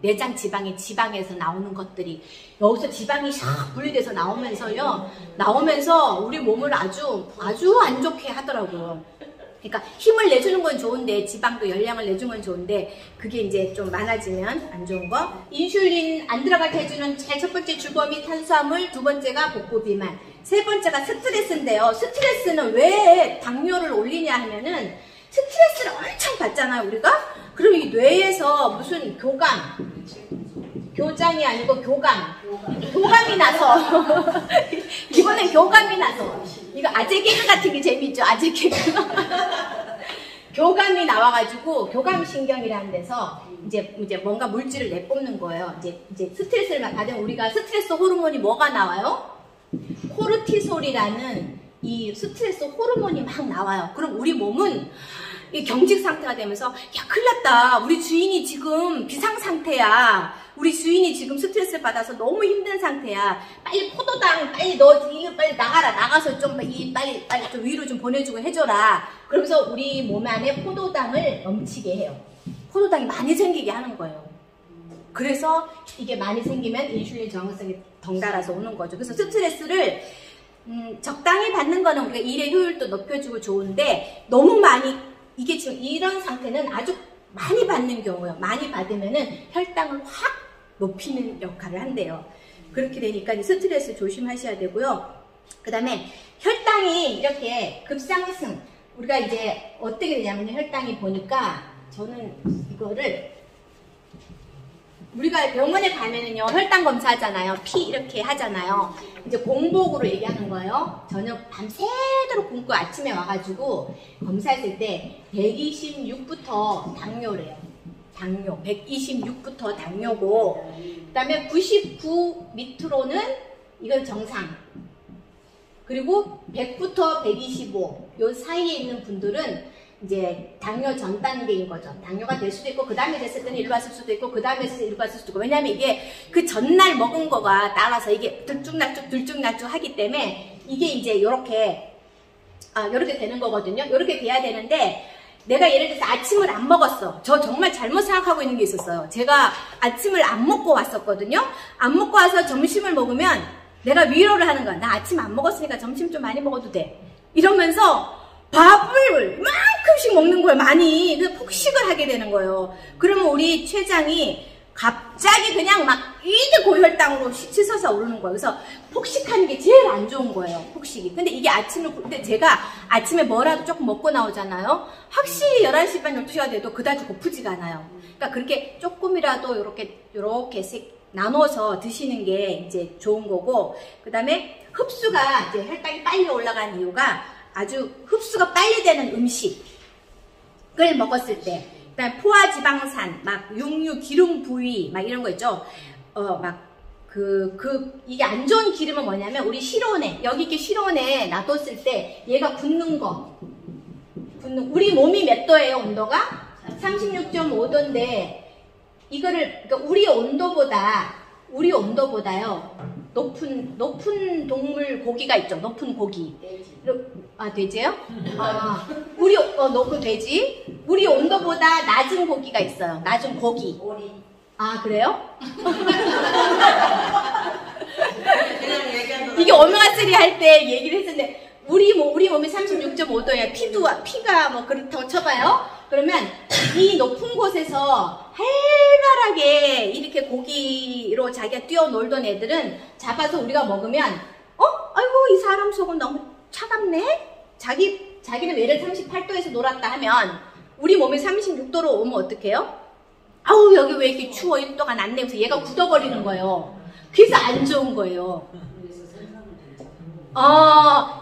내장 지방이 지방에서 나오는 것들이 여기서 지방이 샥 분리돼서 나오면서요. 나오면서 우리 몸을 아주 안 좋게 하더라고요. 그러니까 힘을 내주는 건 좋은데 지방도 열량을 내주는 건 좋은데 그게 이제 좀 많아지면 안 좋은 거. 인슐린 안 들어가게 해주는 제일 첫 번째 주범이 탄수화물, 두 번째가 복부 비만, 세 번째가 스트레스인데요. 스트레스는 왜 당뇨를 올리냐 하면은 스트레스를 엄청 받잖아요 우리가. 그럼 이 뇌에서 무슨 교장이 아니고 교감이 나서 이번엔 교감이 나서 이거 아재 개그 같은 게 재밌죠. 아재 개그 교감이 나와가지고 교감신경이라는 데서 이제 뭔가 물질을 내뿜는 거예요. 이제 스트레스를 받으면 우리가 스트레스 호르몬이 뭐가 나와요? 코르티솔이라는 이 스트레스 호르몬이 막 나와요. 그럼 우리 몸은 이 경직 상태가 되면서 야 큰일 났다. 우리 주인이 지금 비상 상태야. 우리 주인이 지금 스트레스를 받아서 너무 힘든 상태야. 빨리 포도당 빨리 너 이거 빨리 나가서 좀 빨리 좀 위로 좀 보내주고 해줘라. 그러면서 우리 몸 안에 포도당을 넘치게 해요. 포도당이 많이 생기게 하는 거예요. 그래서 이게 많이 생기면 인슐린 저항성이 덩달아서 오는 거죠. 그래서 스트레스를 적당히 받는 거는 우리가 일의 효율도 높여주고 좋은데 너무 많이 이게 지금 이런 상태는 아주 많이 받는 경우요. 많이 받으면은 혈당을 확 높이는 역할을 한대요. 그렇게 되니까 스트레스 조심하셔야 되고요. 그 다음에 혈당이 이렇게 급상승. 우리가 이제 어떻게 되냐면 혈당이 보니까 저는 이거를 우리가 병원에 가면은요 혈당 검사하잖아요. 피 이렇게 하잖아요. 이제 공복으로 얘기하는 거예요. 저녁 밤새도록 굶고 아침에 와가지고 검사했을 때 126부터 당뇨래요. 당뇨 126부터 당뇨고 그 다음에 99 밑으로는 이건 정상. 그리고 100부터 125 요 사이에 있는 분들은 이제 당뇨 전 단계인 거죠. 당뇨가 될 수도 있고 그 다음에 됐을 때는 일로 왔을 수도 있고 그 다음에 됐을 때 일로 왔을 수도 있고 왜냐하면 이게 그 전날 먹은 거가 따라서 이게 들쭉날쭉 하기 때문에 이게 이제 요렇게 되는 거거든요. 요렇게 돼야 되는데 내가 예를 들어서 아침을 안 먹었어. 저 정말 잘못 생각하고 있는 게 있었어요. 제가 아침을 안 먹고 왔었거든요. 안 먹고 와서 점심을 먹으면 내가 위로를 하는 거야. 나 아침 안 먹었으니까 점심 좀 많이 먹어도 돼. 이러면서 밥을 이만큼씩 먹는 거예요. 많이. 그래서 폭식을 하게 되는 거예요. 그러면 우리 췌장이 갑자기 그냥 막 이게 고혈당으로 치솟아 오르는 거예요. 그래서 폭식하는 게 제일 안 좋은 거예요. 폭식이. 근데 이게 근데 제가 아침에 뭐라도 조금 먹고 나오잖아요. 확실히 11시 반, 12시가 돼도 그다지 고프지가 않아요. 그러니까 그렇게 조금이라도 요렇게 나눠서 드시는 게 이제 좋은 거고, 그 다음에 흡수가 이제 혈당이 빨리 올라가는 이유가 아주 흡수가 빨리 되는 음식을 먹었을 때, 그다음에 포화지방산, 막 육류, 기름 부위, 막 이런 거 있죠. 이게 안 좋은 기름은 뭐냐면 우리 실온에 여기 이렇게 실온에 놔뒀을 때 얘가 굳는 거. 우리 몸이 몇 도예요, 온도가? 36.5도인데 이거를 그러니까 우리 온도보다요. 높은 동물 고기가 있죠. 높은 고기. 돼지요? 높은 돼지. 우리 온도보다 낮은 고기가 있어요. 낮은 고기. 오리. 그래요? 그냥 얘기한 이게 오메가3 할 때 얘기를 했었는데, 우리 몸이 36.5도예요. 피가 뭐 그렇다고 쳐봐요. 그러면 이 높은 곳에서 활발하게 이렇게 고기로 자기가 뛰어놀던 애들은 잡아서 우리가 먹으면, 아이고, 이 사람 속은 너무 차갑네? 자기는 예를 38도에서 놀았다 하면, 우리 몸이 36도로 오면 어떡해요? 아우, 여기 왜 이렇게 추워? 1도가 낮네. 그래서 얘가 굳어버리는 거예요. 그래서 안 좋은 거예요.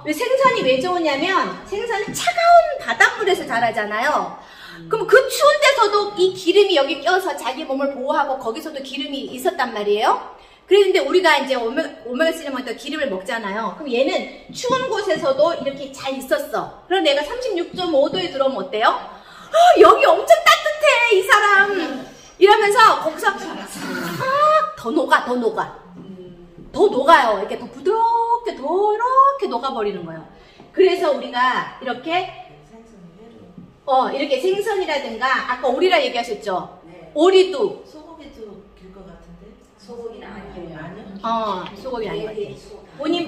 생선이 왜 좋으냐면, 생선은 차가운 바닷물에서 자라잖아요. 그럼 그 추운 데서도 이 기름이 여기 껴서 자기 몸을 보호하고 거기서도 기름이 있었단 말이에요. 그런데 우리가 이제 오메가3 먹을 기름을 먹잖아요. 그럼 얘는 추운 곳에서도 이렇게 잘 있었어. 그럼 내가 36.5도에 들어오면 어때요? 여기 엄청 따뜻해, 이 사람. 이러면서 거기서 더 녹아요. 이렇게 더 부드럽게, 더 이렇게 녹아버리는 거예요. 그래서 우리가 이렇게 생선이라든가, 아까 오리라 얘기하셨죠? 네. 오리도. 소고기도 길 것 같은데? 소고기는 아니에요. 소고기 아닌 것 같아요.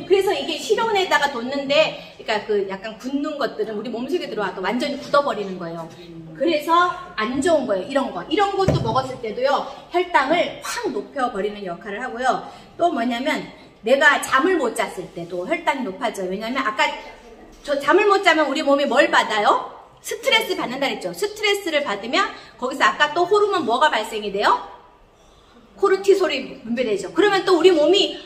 그래서 이게 실온에다가 뒀는데, 그러니까 그 약간 굳는 것들은 우리 몸속에 들어와도 완전히 굳어버리는 거예요. 그래서 안 좋은 거예요. 이런 것도 먹었을 때도요, 혈당을 확 높여버리는 역할을 하고요. 또 뭐냐면, 내가 잠을 못 잤을 때도 혈당이 높아져요. 왜냐면 아까 잠을 못 자면 우리 몸이 뭘 받아요? 스트레스 받는다 그랬죠. 스트레스를 받으면 거기서 아까 또 호르몬 뭐가 발생이 돼요? 코르티솔이 분비되죠. 그러면 또 우리 몸이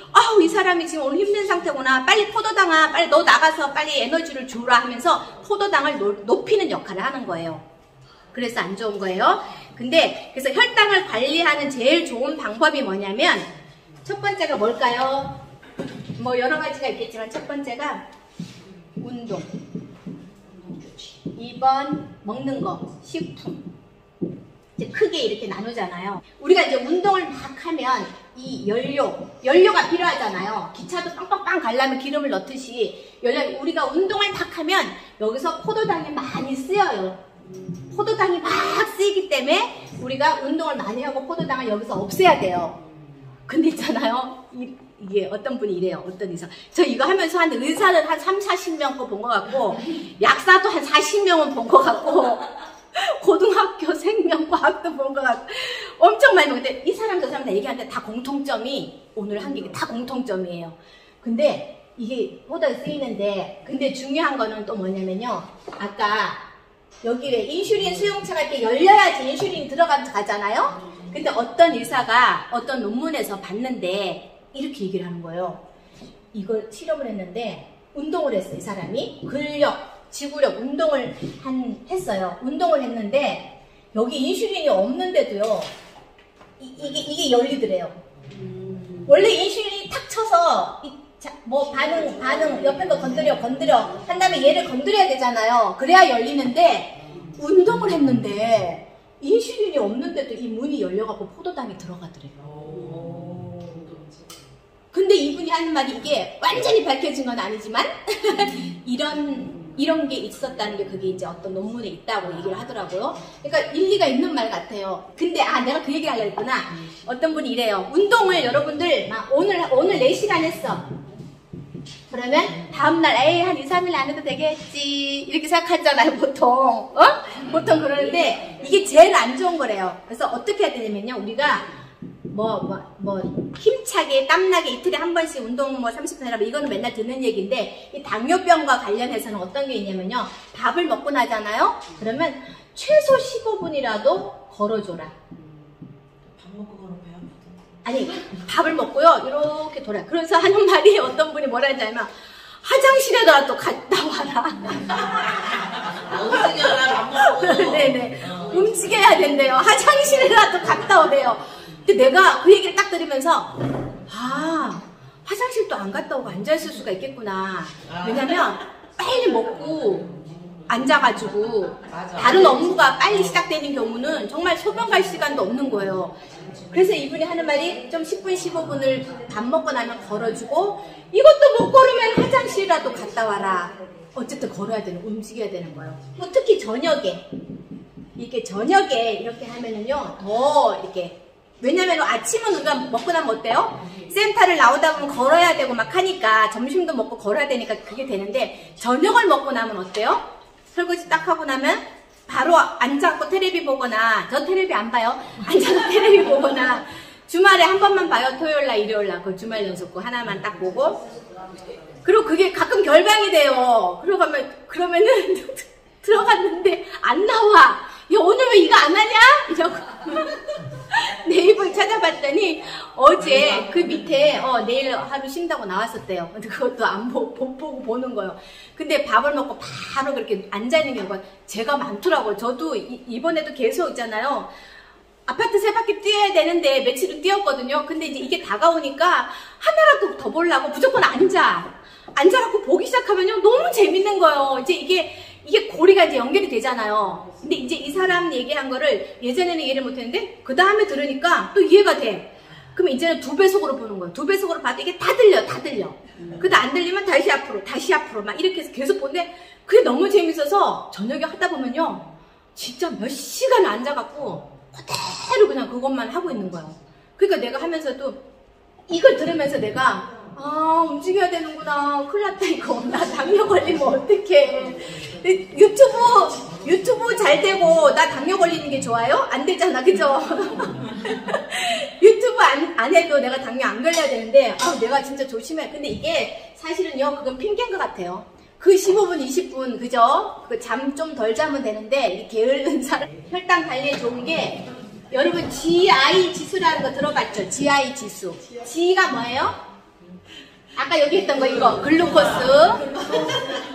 이 사람이 지금 오늘 힘든 상태구나. 빨리 포도당아, 빨리 너 나가서 빨리 에너지를 주라 하면서 포도당을 높이는 역할을 하는 거예요. 그래서 안 좋은 거예요. 그래서 혈당을 관리하는 제일 좋은 방법이 뭐냐면, 첫 번째가 뭘까요? 뭐 여러 가지가 있겠지만 첫 번째가 운동. 2번 먹는 거, 식품. 이제 크게 이렇게 나누잖아요. 우리가 이제 운동을 막 하면 이 연료가 필요하잖아요. 기차도 빵빵빵 가려면 기름을 넣듯이 우리가 운동을 막 하면 여기서 포도당이 많이 쓰여요. 포도당이 막 쓰이기 때문에 우리가 운동을 많이 하고 포도당을 여기서 없애야 돼요. 근데 있잖아요. 이게 어떤 분이 이래요. 어떤 의사. 저 이거 하면서 한 의사는 한 3, 40명 거 본 것 같고, 약사도 한 40명은 본 것 같고, 고등학교 생명과학도 본 것 같고, 엄청 많이 보는데, 이 사람 저 사람 다 얘기하는데 다 공통점이, 오늘 한 게 다 공통점이에요. 근데 이게 포도에 쓰이는데, 근데 중요한 거는 또 뭐냐면요. 아까 여기 왜 인슐린 수용체가 이렇게 열려야지 인슐린이 들어가잖아요. 근데 어떤 의사가 어떤 논문에서 봤는데 이렇게 얘기를 하는 거예요. 이걸 실험을 했는데 운동을 했어요. 이 사람이 근력, 지구력 운동을 했어요. 운동을 했는데 여기 인슐린이 없는데도요. 이게 열리더래요. 원래 인슐린이 탁 쳐서 뭐 반응 옆에 거 건드려 한 다음에 얘를 건드려야 되잖아요. 그래야 열리는데 운동을 했는데 인슐린이 없는데도 이 문이 열려갖고 포도당이 들어가더래요. 근데 이분이 하는 말이 이게 완전히 밝혀진 건 아니지만 이런 게 있었다는 게 그게 이제 어떤 논문에 있다고 얘기를 하더라고요. 그러니까 일리가 있는 말 같아요. 근데 내가 그 얘기 하려고 했구나. 어떤 분이 이래요. 운동을 여러분들 막 오늘 4시간 했어. 그러면 다음날 한 2, 3일 안 해도 되겠지 이렇게 생각하잖아요. 보통 보통 그러는데 이게 제일 안 좋은 거래요. 그래서 어떻게 해야 되냐면요. 우리가 힘차게 땀나게 이틀에 한 번씩 운동 30분 해라 이거는 맨날 듣는 얘기인데 이 당뇨병과 관련해서는 어떤 게 있냐면요. 밥을 먹고 나잖아요. 그러면 최소 15분이라도 걸어줘라. 밥 먹고 걸으면 배 아프던데. 아니 밥을 먹고요 이렇게 돌아. 그래서 하는 말이 어떤 분이 뭐라 하냐면 화장실에다가 또 갔다 와라. 움직여라 밥 먹고. 네네 움직여야 된대요. 화장실에다가 또 갔다 오래요. 근데 내가 그 얘기를 딱 들으면서 화장실도 안 갔다 오고 앉아있을 수가 있겠구나. 왜냐면 빨리 먹고 앉아가지고 다른 업무가 빨리 시작되는 경우는 정말 소변 갈 시간도 없는 거예요. 그래서 이분이 하는 말이 좀 10분 15분을 밥 먹고 나면 걸어주고 이것도 못 걸으면 화장실이라도 갔다 와라. 어쨌든 걸어야 되는 움직여야 되는 거예요. 뭐 특히 저녁에 이렇게 하면은요 더 이렇게 왜냐면 아침은 우리가 먹고 나면 어때요? 센터를 나오다 보면 걸어야 되고 막 하니까 점심도 먹고 걸어야 되니까 그게 되는데 저녁을 먹고 나면 어때요? 설거지 딱 하고 나면 바로 앉아서 테레비 보거나 저 테레비 안 봐요. 앉아서 테레비 보거나 주말에 한 번만 봐요. 토요일날 일요일날 그 주말 연속고 하나만 딱 보고 그리고 그게 가끔 결방이 돼요. 그러면은 들어갔는데 안 나와. 야 오늘 왜 이거 안 하냐? 이러고 네이버에 찾아봤더니 어제 그 밑에 내일 하루 쉰다고 나왔었대요. 근데 그것도 안 보고 보는 거예요. 근데 밥을 먹고 바로 그렇게 앉아있는 경우가 제가 많더라고요. 저도 이번에도 계속 있잖아요. 아파트 세 바퀴 뛰어야 되는데 며칠을 뛰었거든요. 근데 이제 이게 다가오니까 하나라도 더 보려고 무조건 앉아갖고 보기 시작하면요. 너무 재밌는 거예요. 이제 이게 고리가 이제 연결이 되잖아요. 근데 이제 이 사람 얘기한 거를 예전에는 이해를 못했는데 그 다음에 들으니까 또 이해가 돼. 그럼 이제는 2배속으로 보는 거예요. 2배속으로 봐도 이게 다 들려. 근데 안 들리면 다시 앞으로 막 이렇게 해서 계속 보는데 그게 너무 재밌어서 저녁에 하다 보면요. 진짜 몇 시간 앉아갖고 그대로 그냥 그것만 하고 있는 거예요. 그러니까 내가 하면서도 이걸 들으면서 내가 움직여야 되는구나. 큰일 났다 이거. 나 당뇨 걸리면 어떡해. 유튜브 잘 되고 나 당뇨 걸리는 게 좋아요? 안 되잖아. 그죠? 유튜브 안 해도 내가 당뇨 안 걸려야 되는데 내가 진짜 조심해. 근데 이게 사실은요. 그건 핑계인 것 같아요. 그 15분, 20분 그죠? 그 잠 좀 덜 자면 되는데 이 게으른 사람 혈당 관리에 좋은 게 여러분 GI 지수라는 거 들어봤죠? GI 지수. G가 뭐예요? 아까 여기 있던 거 이거 글루코스.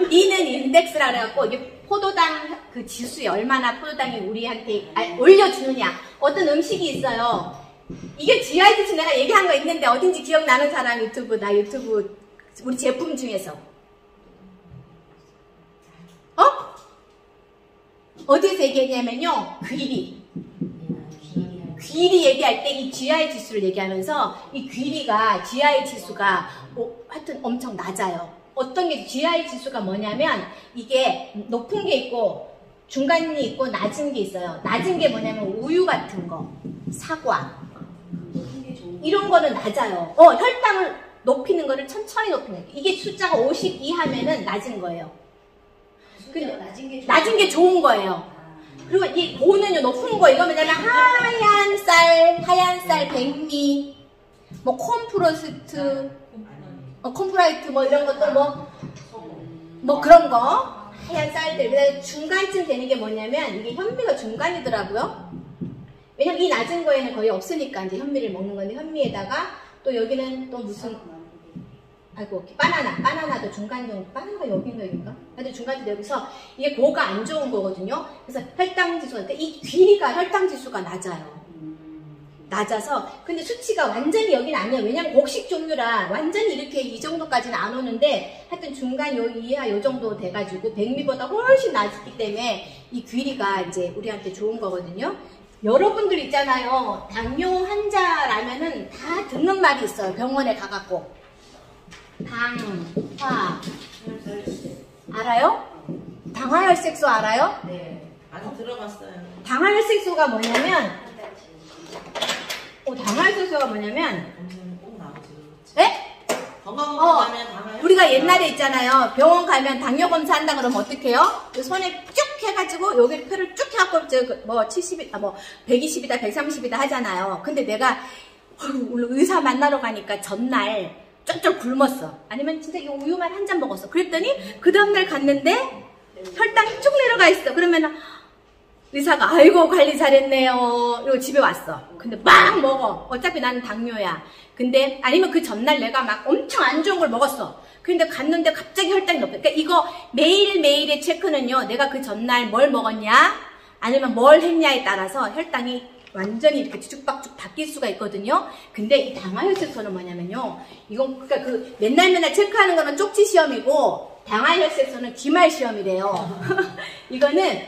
E는 인덱스라 그래갖고 이게 포도당 그 지수에 얼마나 포도당이 우리한테 올려주느냐. 어떤 음식이 있어요. 이게 GI 지수 내가 얘기한 거 있는데 어딘지 기억나는 사람 유튜브 우리 제품 중에서 어디에서 얘기했냐면요. 귀리 얘기할 때 이 GI 지수를 얘기하면서 이 귀리가 GI 지수가 하여튼 엄청 낮아요. 어떤 게 GI 지수가 뭐냐면 이게 높은 게 있고 중간이 있고 낮은 게 있어요. 낮은 게 뭐냐면 우유 같은 거, 사과 이런 거는 낮아요. 혈당을 높이는 거를 천천히 높이는 거. 이게 숫자가 50 이하면은 낮은 거예요. 근데 낮은 게 좋은 거예요. 그리고 이 고는요 높은 거 이거 뭐냐면 하얀 쌀 백미 뭐 콤프로스트 콤프라이트 뭐 이런 것들 뭐 그런 거 하얀 쌀들. 그다음에 중간쯤 되는 게 뭐냐면 이게 현미가 중간이더라고요. 왜냐면 이 낮은 거에는 거의 없으니까 이제 현미를 먹는 건데 현미에다가 또 여기는 또 무슨 바나나도 중간 정도. 바나나가 여기인가? 하여튼 중간 정도. 여기서 이게 고가 안 좋은 거거든요. 그래서 혈당 지수가, 그러니까 이 귀리가 혈당 지수가 낮아서, 근데 수치가 완전히 여긴 아니에요. 왜냐면 곡식 종류라 완전히 이렇게 이 정도까지는 안 오는데, 하여튼 중간 이하 요 정도 돼가지고, 백미보다 훨씬 낮기 때문에 이 귀리가 이제 우리한테 좋은 거거든요. 여러분들 있잖아요. 당뇨 환자라면은 다 듣는 말이 있어요. 병원에 가갖고. 당화 알아요? 당화혈색소 알아요? 네, 아직 들어봤어요. 당화혈색소가 뭐냐면 당화혈색소가 뭐냐면 꼭 나오지. 네? 건강검진 가면 당화혈. 우리가 옛날에 있잖아요. 병원 가면 당뇨 검사 한다 그러면 어떻게 해요? 손에 쭉 해가지고 여기 표를 쭉 해갖고 120이다 130이다 하잖아요. 근데 내가 의사 만나러 가니까 전날 쩔쩔 굶었어. 아니면 진짜 이 우유만 한 잔 먹었어. 그랬더니 그 다음날 갔는데 혈당이 쭉 내려가 있어. 그러면 의사가 아이고 관리 잘했네요. 이러고 집에 왔어. 근데 막 먹어. 어차피 나는 당뇨야. 근데 아니면 그 전날 내가 막 엄청 안 좋은 걸 먹었어. 근데 갔는데 갑자기 혈당이 높아. 그러니까 이거 매일매일의 체크는요. 내가 그 전날 뭘 먹었냐 아니면 뭘 했냐에 따라서 혈당이 완전히 이렇게 뒤죽박죽 바뀔 수가 있거든요. 근데 이 당화혈색소는 뭐냐면요. 이건 그러니까 그 맨날 체크하는 거는 쪽지 시험이고 당화혈색소는 기말 시험이래요. 이거는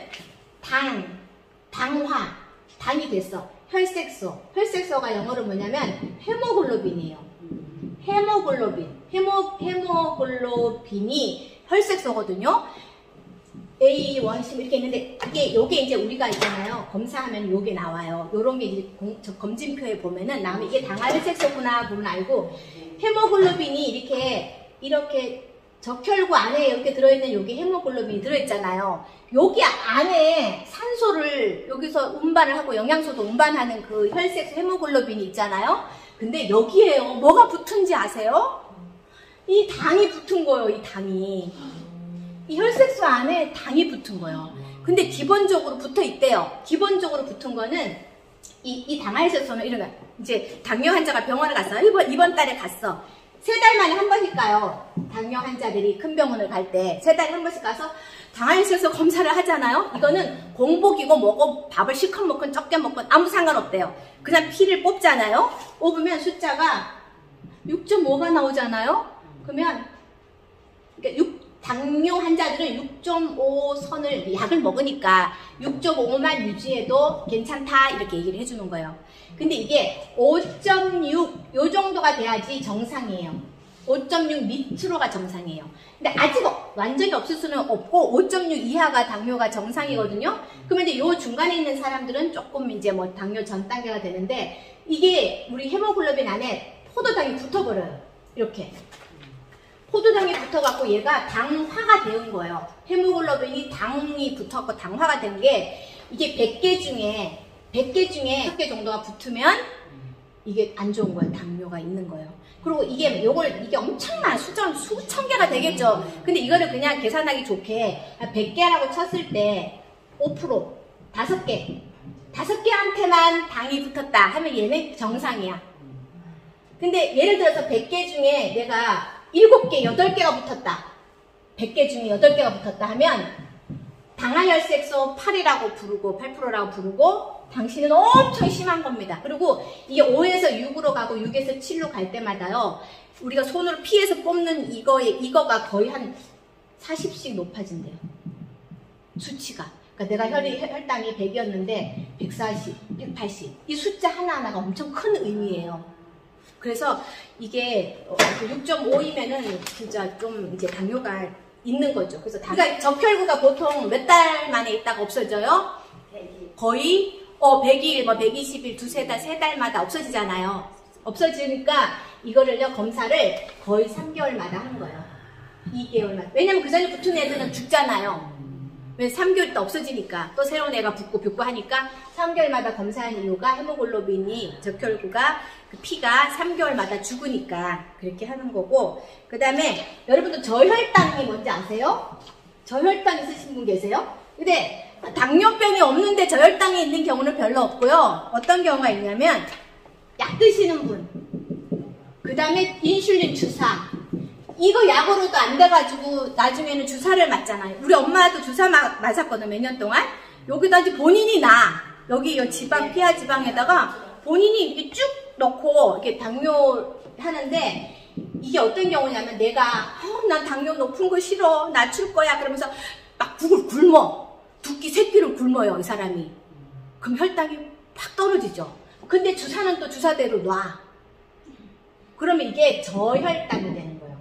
당이 됐어. 혈색소가 영어로 뭐냐면 헤모글로빈이에요. 헤모글로빈이 혈색소거든요. A1C 이렇게 있는데 요게 이제 우리가 있잖아요. 검사하면 요게 나와요. 요런 게 이제 검진표에 보면은 나오면 이게 당화혈색소구나 보면 알고 헤모글로빈이 이렇게 적혈구 안에 이렇게 들어있는 요게 헤모글로빈이 들어있잖아요. 여기 안에 산소를 여기서 운반을 하고 영양소도 운반하는 그 혈색소 헤모글로빈이 있잖아요. 근데 여기에요. 뭐가 붙은지 아세요? 이 당이 붙은 거예요. 이 당이. 이 혈색소 안에 당이 붙은 거예요. 근데 기본적으로 붙어 있대요. 기본적으로 붙은 거는 이 당화혈색소는 이런 거. 이제 당뇨 환자가 병원에 갔어. 이번 달에 갔어. 3달 만에 한 번씩 가요. 당뇨 환자들이 큰 병원을 갈 때 3달에 한 번씩 가서 당화혈색소 검사를 하잖아요. 이거는 공복이고 뭐고 밥을 실컷 먹건 적게 먹건 아무 상관없대요. 그냥 피를 뽑잖아요. 뽑으면 숫자가 6.5가 나오잖아요. 그러면 당뇨 환자들은 6.5 선을 약을 먹으니까 6.5만 유지해도 괜찮다 이렇게 얘기를 해주는 거예요. 근데 이게 5.6 요 정도가 돼야지 정상이에요. 5.6 밑으로가 정상이에요. 근데 아직 완전히 없을 수는 없고 5.6 이하가 당뇨가 정상이거든요. 그러면 이제 요 중간에 있는 사람들은 조금 이제 뭐 당뇨 전 단계가 되는데 이게 우리 헤모글로빈 안에 포도당이 붙어버려요. 이렇게. 포도당이 붙어갖고 얘가 당화가 되는 거예요. 헤모글로빈이 당이 붙어갖고 당화가 된 게 이게 100개 중에 6개 정도가 붙으면 이게 안 좋은 거예요. 당뇨가 있는 거예요. 그리고 이게 엄청난 숫자는 수천 개가 되겠죠. 근데 이거를 그냥 계산하기 좋게 100개라고 쳤을 때 5%, 5개한테만 당이 붙었다 하면 얘는 정상이야. 근데 예를 들어서 100개 중에 내가 7개, 8개가 붙었다. 100개 중에 8개가 붙었다 하면 당화혈색소 8이라고 부르고 8%라고 부르고 당신은 엄청 심한 겁니다. 그리고 이게 5에서 6으로 가고 6에서 7로 갈 때마다요. 우리가 손으로 피해서 뽑는 이거가 거의 한 40씩 높아진대요. 수치가. 그러니까 내가 혈당이 100이었는데 140, 180. 이 숫자 하나하나가 엄청 큰 의미예요. 그래서 이게 6.5이면은 진짜 좀 이제 당뇨가 있는 거죠. 그래서 그러니까 적혈구가 보통 몇 달 만에 있다가 없어져요? 거의 100일, 120일, 두세 달, 3달마다 없어지잖아요. 없어지니까 이거를요, 검사를 거의 3개월마다 하는 거예요. 2개월마다. 왜냐면 그 전에 붙은 애들은 죽잖아요. 왜 3개월 있다 없어지니까. 또 새로운 애가 붙고 하니까 3개월마다 검사하는 이유가 헤모글로빈이, 적혈구가, 그 피가 3개월마다 죽으니까 그렇게 하는 거고. 그 다음에 여러분들 저혈당이 뭔지 아세요? 저혈당 있으신 분 계세요? 근데 당뇨병이 없는데 저혈당이 있는 경우는 별로 없고요. 어떤 경우가 있냐면 약 드시는 분, 그 다음에 인슐린 주사, 이거 약으로도 안 돼가지고 나중에는 주사를 맞잖아요. 우리 엄마도 주사 맞았거든, 몇 년 동안. 여기다 이제 본인이 여기 지방, 피하 지방에다가 본인이 이렇게 쭉 넣고 이렇게 당뇨 하는데, 이게 어떤 경우냐면 내가 난 당뇨 높은 거 싫어, 낮출 거야 그러면서 막 굶어. 2끼, 3끼를 굶어요, 이 사람이. 그럼 혈당이 팍 떨어지죠. 근데 주사는 또 주사대로 놔. 그러면 이게 저혈당이 되는 거예요.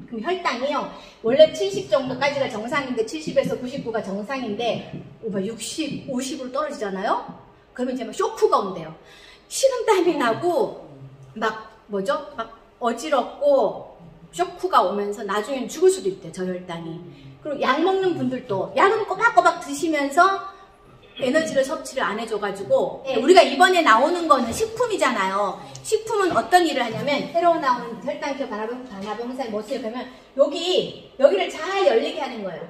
그럼 혈당이요, 원래 70 정도까지가 정상인데 70에서 99가 정상인데 60, 50으로 떨어지잖아요. 그러면 이제 막 쇼크가 온대요. 식은땀이 나고 막 어지럽고 쇼크가 오면서 나중엔 죽을 수도 있대요, 저혈당이. 그리고 약 먹는 분들도 약은 꼬박꼬박 드시면서 에너지를 섭취를 안 해줘가지고, 우리가 이번에 나오는 거는 식품이잖아요. 식품은 어떤 일을 하냐면, 새로 나온 혈당표 반화병사의 모습을 보면 여기를 잘 열리게 하는 거예요.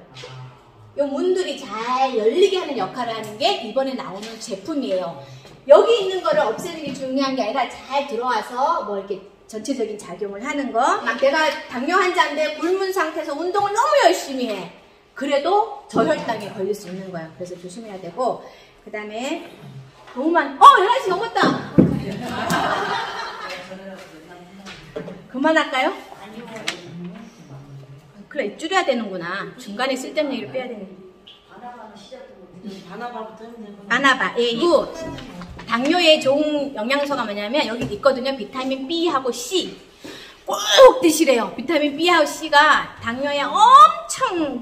요 문들이 잘 열리게 하는 역할을 하는 게 이번에 나오는 제품이에요. 여기 있는 거를 없애는 게 중요한 게 아니라 잘 들어와서 뭐 이렇게 전체적인 작용을 하는 거. 막 내가 당뇨 환자인데 굶은 상태에서 운동을 너무 열심히 해. 그래도 저혈당에 걸릴 수 있는 거야. 그래서 조심해야 되고. 그 다음에 너무 11시 넘었다. 그만할까요? 그래, 줄여야 되는구나. 중간에 쓸데없는 얘기를 빼야 되는데. 아나바. 예, 이거 당뇨에 좋은 영양소가 뭐냐면 여기 있거든요. 비타민 B하고 C. 꼭 드시래요. 비타민 B하고 C가 당뇨에 엄청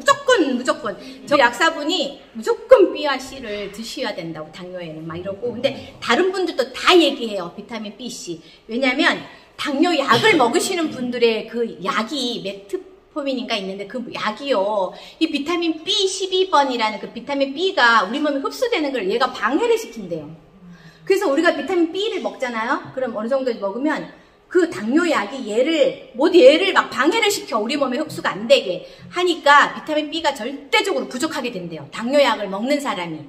무조건 저 약사분이 무조건 B와 C를 드셔야 된다고 당뇨에는 막 이러고 근데 다른 분들도 다 얘기해요. 비타민 B, C. 왜냐면 당뇨 약을 먹으시는 분들의 그 약이 메트포민인가 있는데 그 약이요. 이 비타민 B 12번이라는 그 비타민 B가 우리 몸에 흡수되는 걸 얘가 방해를 시킨대요. 그래서 우리가 비타민 B를 먹잖아요. 그럼 어느 정도 먹으면 그 당뇨약이 얘를 막 방해를 시켜. 우리 몸에 흡수가 안 되게 하니까 비타민 B가 절대적으로 부족하게 된대요. 당뇨약을 먹는 사람이.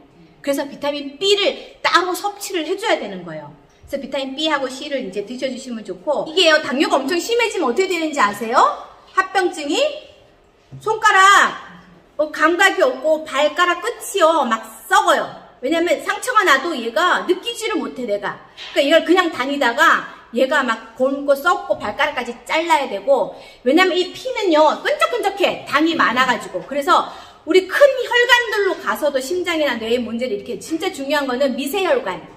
그래서 비타민 B를 따로 섭취를 해줘야 되는 거예요. 그래서 비타민 B하고 C를 이제 드셔주시면 좋고 이게요. 당뇨가 엄청 심해지면 어떻게 되는지 아세요? 합병증이 손가락 감각이 없고 발가락 끝이요. 막 썩어요. 왜냐면 상처가 나도 얘가 느끼지를 못해 내가. 그러니까 이걸 그냥 다니다가 얘가 막 곪고 썩고 발가락까지 잘라야 되고 왜냐면 이 피는요 끈적끈적해. 당이 많아가지고. 그래서 우리 큰 혈관들로 가서도 심장이나 뇌에 문제를 이렇게 진짜 중요한 거는 미세혈관.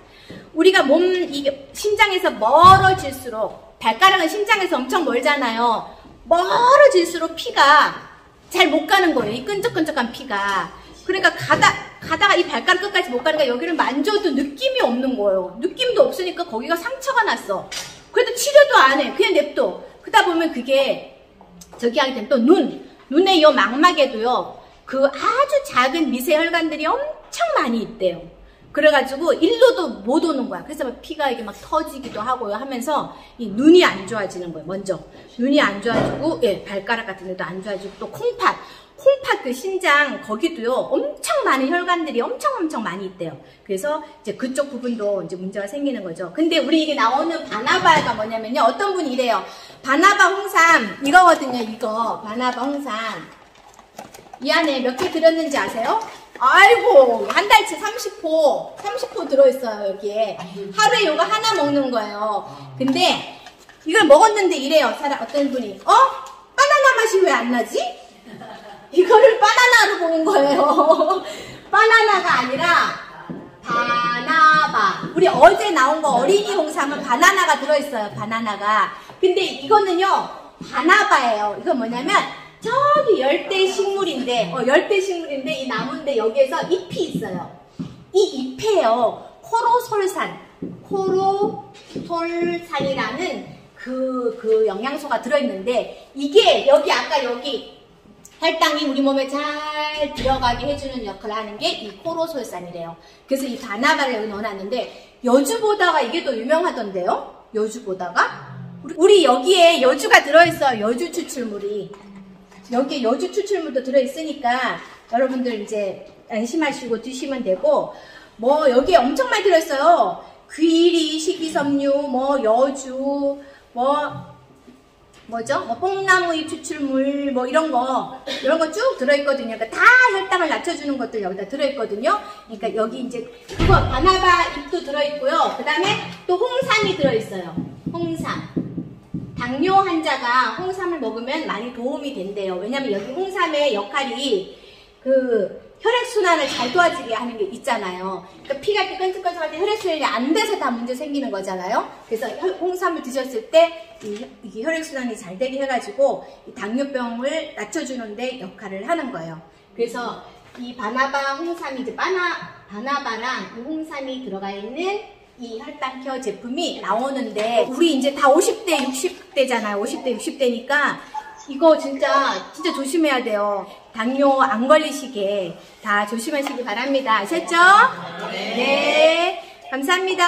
우리가 이게 심장에서 멀어질수록 발가락은 심장에서 엄청 멀잖아요. 멀어질수록 피가 잘 못 가는 거예요. 이 끈적끈적한 피가. 그러니까 가다가 이 발가락 끝까지 못 가니까 여기를 만져도 느낌이 없는 거예요. 느낌도 없으니까 거기가 상처가 났어. 그래도 치료도 안 해. 그냥 냅둬. 그러다 보면 그게 저기 하게 되면 또 눈의 이 망막에도요. 그 아주 작은 미세혈관들이 엄청 많이 있대요. 그래가지고 일로도 못 오는 거야. 그래서 피가 이게 막 터지기도 하고요 하면서 이 눈이 안 좋아지는 거예요. 먼저 눈이 안 좋아지고 발가락 같은 데도 안 좋아지고 또 콩팥 그 신장 거기도요 엄청 많은 혈관들이 엄청 많이 있대요. 그래서 이제 그쪽 부분도 이제 문제가 생기는 거죠. 근데 우리 이게 나오는 바나바가 뭐냐면요. 어떤 분이 이래요. 바나바 홍삼 이거거든요. 이거 바나바 홍삼 이 안에 몇 개 들었는지 아세요? 아이고 한 달치 30포 들어있어요. 여기에 하루에 이거 하나 먹는 거예요. 근데 이걸 먹었는데 이래요. 어떤 분이 바나나 맛이 왜 안 나지? 이거를 바나나로 보는 거예요. 바나나가 아니라 바나바. 우리 어제 나온 거 어린이 홍삼은 바나나가 들어있어요. 바나나가. 근데 이거는요 바나바예요. 이건 뭐냐면 저기 열대식물인데 이 나무인데 여기에서 잎이 있어요. 이 잎에요 코로솔산이라는 그 영양소가 들어있는데 이게 아까 여기 혈당이 우리 몸에 잘 들어가게 해주는 역할을 하는 게 이 코로솔산이래요. 그래서 이 바나바를 여기 넣어놨는데 여주보다가 이게 더 유명하던데요? 여주보다가? 우리 여기에 여주가 들어있어요. 여주 추출물이. 여기에 여주 추출물도 들어있으니까 여러분들 이제 안심하시고 드시면 되고 뭐 여기에 엄청 많이 들어있어요. 귀리, 식이섬유, 여주, 뽕나무잎 추출물, 이런 거 쭉 들어있거든요. 그러니까 다 혈당을 낮춰주는 것들 여기다 들어있거든요. 그러니까 여기 이제 그거 바나바 잎도 들어있고요. 그 다음에 또 홍삼이 들어있어요. 홍삼. 당뇨 환자가 홍삼을 먹으면 많이 도움이 된대요. 왜냐면 여기 홍삼의 역할이 그 혈액순환을 잘 도와주게 하는 게 있잖아요. 그러니까 피가 이렇게 끈적끈적할 때 혈액순환이 안 돼서 다 문제 생기는 거잖아요. 그래서 홍삼을 드셨을 때 이게 혈액순환이 잘 되게 해가지고 이 당뇨병을 낮춰주는데 역할을 하는 거예요. 그래서 이 바나바 홍삼이 이제 바나바랑 이 홍삼이 들어가 있는 이 혈당케어 제품이 나오는데 우리 이제 다 50대, 60대잖아요. 50대, 60대니까 이거 진짜 조심해야 돼요. 당뇨 안 걸리시게 다 조심하시기 바랍니다. 아셨죠? 네. 감사합니다.